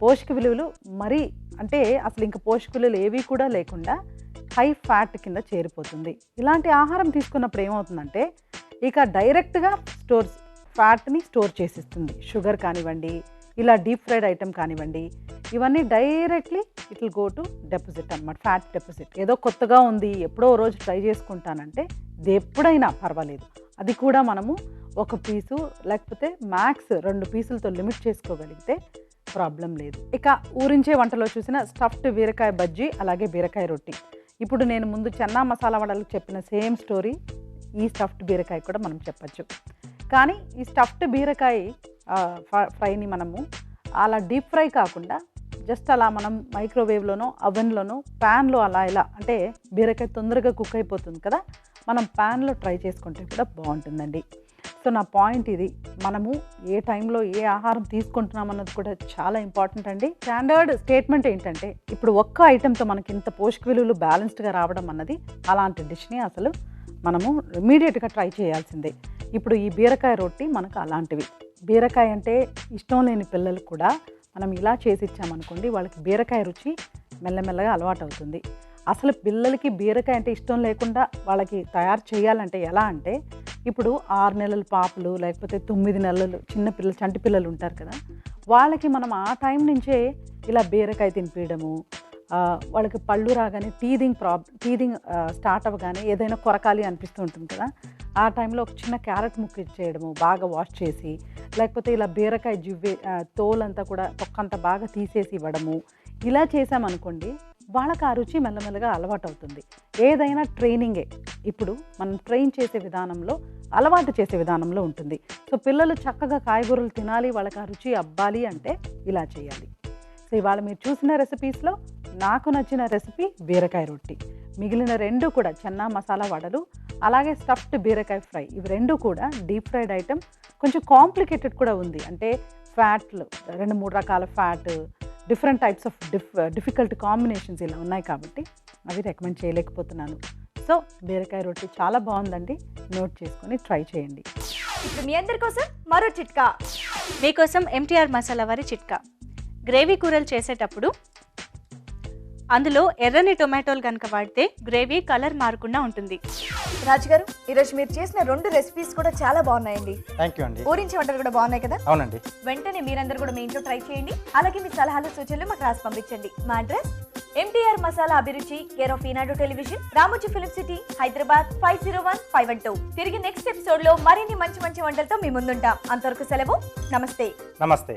పోషక విలువలు మరీ అంటే అసలు ఇంకా పోషక విలువలు ఏవి కూడా లేకుండా హై ఫ్యాట్ కింద చేరిపోతుంది. ఇలాంటి ఆహారం తీసుకున్నప్పుడు ఏమవుతుందంటే ఇక డైరెక్ట్గా ఫ్యాట్ని స్టోర్ చేసిస్తుంది. షుగర్ కానివ్వండి, ఇలా డీప్ ఫ్రైడ్ ఐటమ్ కానివ్వండి, ఇవన్నీ directly it will go to deposit అన్నమాట, ఫ్యాట్ డెపాజిట్. ఏదో కొత్తగా ఉంది, ఎప్పుడో రోజు ట్రై చేసుకుంటానంటే ఇది ఎప్పుడైనా పర్వాలేదు, అది కూడా మనము ఒక పీసు లేకపోతే మ్యాక్స్ 2 పీసులతో లిమిట్ చేసుకోగలిగితే ప్రాబ్లం లేదు. ఇక ఊరించే వంటలో చూసిన స్టఫ్డ్ బీరకాయ బజ్జీ, అలాగే బీరకాయ రొట్టి. ఇప్పుడు నేను ముందు చెన్నా మసాలా వడలు చెప్పిన సేమ్ స్టోరీ ఈ స్టఫ్డ్ బీరకాయ కూడా మనం చెప్పచ్చు. కానీ ఈ స్టఫ్డ్ బీరకాయ ఫ్రైని మనము అలా డీప్ ఫ్రై కాకుండా జస్ట్ అలా మనం మైక్రోవేవ్లోనో అవెన్లోనో ప్యాన్లో అలా ఇలా అంటే బీరకాయ తొందరగా కుక్ అయిపోతుంది కదా, మనం ప్యాన్లో ట్రై చేసుకుంటే కూడా బాగుంటుందండి. సో నా పాయింట్ ఇది, మనము ఏ టైంలో ఏ ఆహారం తీసుకుంటున్నాం అన్నది కూడా చాలా ఇంపార్టెంట్ అండి. స్టాండర్డ్ స్టేట్మెంట్ ఏంటంటే ఇప్పుడు ఒక్క ఐటెంతో మనకి ఇంత పోషక విలువలు బ్యాలెన్స్డ్గా రావడం అన్నది అలాంటి డిష్ని అసలు మనము ఇమీడియట్గా ట్రై చేయాల్సిందే. ఇప్పుడు ఈ బీరకాయ రొట్టి మనకు అలాంటివి. బీరకాయ అంటే ఇష్టం లేని పిల్లలు కూడా మనం ఇలా చేసి ఇచ్చామనుకోండి, వాళ్ళకి బీరకాయ రుచి మెల్లమెల్లగా అలవాటు అవుతుంది. అసలు పిల్లలకి బీరకాయ అంటే ఇష్టం లేకుండా వాళ్ళకి తయారు చేయాలంటే ఎలా అంటే, ఇప్పుడు 6 నెలల పాపలు లేకపోతే 9 నెలలు చిన్నపిల్లలు చంటి పిల్లలు ఉంటారు కదా, వాళ్ళకి మనం ఆ టైం నుంచే ఇలా బీరకాయ తినిపించడము, వాళ్ళకి పళ్ళు రాగానే టీదింగ్ స్టార్ట్ అవ్వగానే ఏదైనా కొరకాలి అనిపిస్తూ ఉంటుంది కదా, ఆ టైంలో ఒక చిన్న క్యారెట్ ముక్క ఇచ్చేయడము బాగా వాష్ చేసి, లేకపోతే ఇలా బీరకాయ తోలంతా కూడా తొక్కంతా బాగా తీసేసి ఇవ్వడము, ఇలా చేసామనుకోండి వాళ్ళకి ఆ రుచి మెల్లమెల్లగా అలవాటు అవుతుంది. ఏదైనా ట్రైనింగే ఇప్పుడు మనం ట్రైన్ చేసే విధానంలో, అలవాటు చేసే విధానంలో ఉంటుంది. సో పిల్లలు చక్కగా కాయగూరలు తినాలి, వాళ్ళకి ఆ రుచి అబ్బాలి అంటే ఇలా చేయాలి. సో ఇవాళ మీరు చూసిన రెసిపీస్లో నాకు నచ్చిన రెసిపీ బీరకాయ రొట్టి, మిగిలిన 2 కూడా చెన్నా మసాలా వడలు, అలాగే స్టఫ్డ్ బీరకాయ ఫ్రై, ఇవి 2 కూడా డీప్ ఫ్రైడ్ ఐటెం. కొంచెం కాంప్లికేటెడ్ కూడా ఉంది, అంటే ఫ్యాట్లు 2-3 రకాల fat, different types of difficult combinations ఇలా ఉన్నాయి కాబట్టి అవి రికమెండ్ చేయలేకపోతున్నాను. సో బీరకాయ రొట్టి చాలా బాగుందండి, నోట్ చేసుకొని ట్రై చేయండి. ఇప్పుడు మీ అందరి కోసం మరో చిట్కా. మీకోసం ఎంటీఆర్ మసాలా వారి చిట్కా. గ్రేవీ కూరలు చేసేటప్పుడు అందులో ఎర్రని టొమాటోలు కనుక వాడితే గ్రేవీ కలర్ మారకుండా ఉంటుంది. రాజు గారు, ఈరోజు మీరు చేసిన 2 రెసిపీస్ కూడా చాలా బాగున్నాయండి. థ్యాంక్ యూ అండి. ఊరించి వంటలు కూడా బాగున్నాయి కదా. అవునండి. వెంటనే మీరందరూ కూడా మీ ఇంట్లో ట్రై చేయండి. అలాగే మీ సలహాలు సూచనలు మాకు రాసి పంపించండి. మా అడ్రస్ ఎంటీఆర్ మసాలా అభిరుచి, care of Eenadu television, Ramoji film city, Hyderabad 501512. తిరిగి నెక్స్ట్ ఎపిసోడ్ లో మరిన్ని మంచి మంచి వంటలతో మీ ముందుంటాం. అంతవరకు సెలవు. నమస్తే. నమస్తే.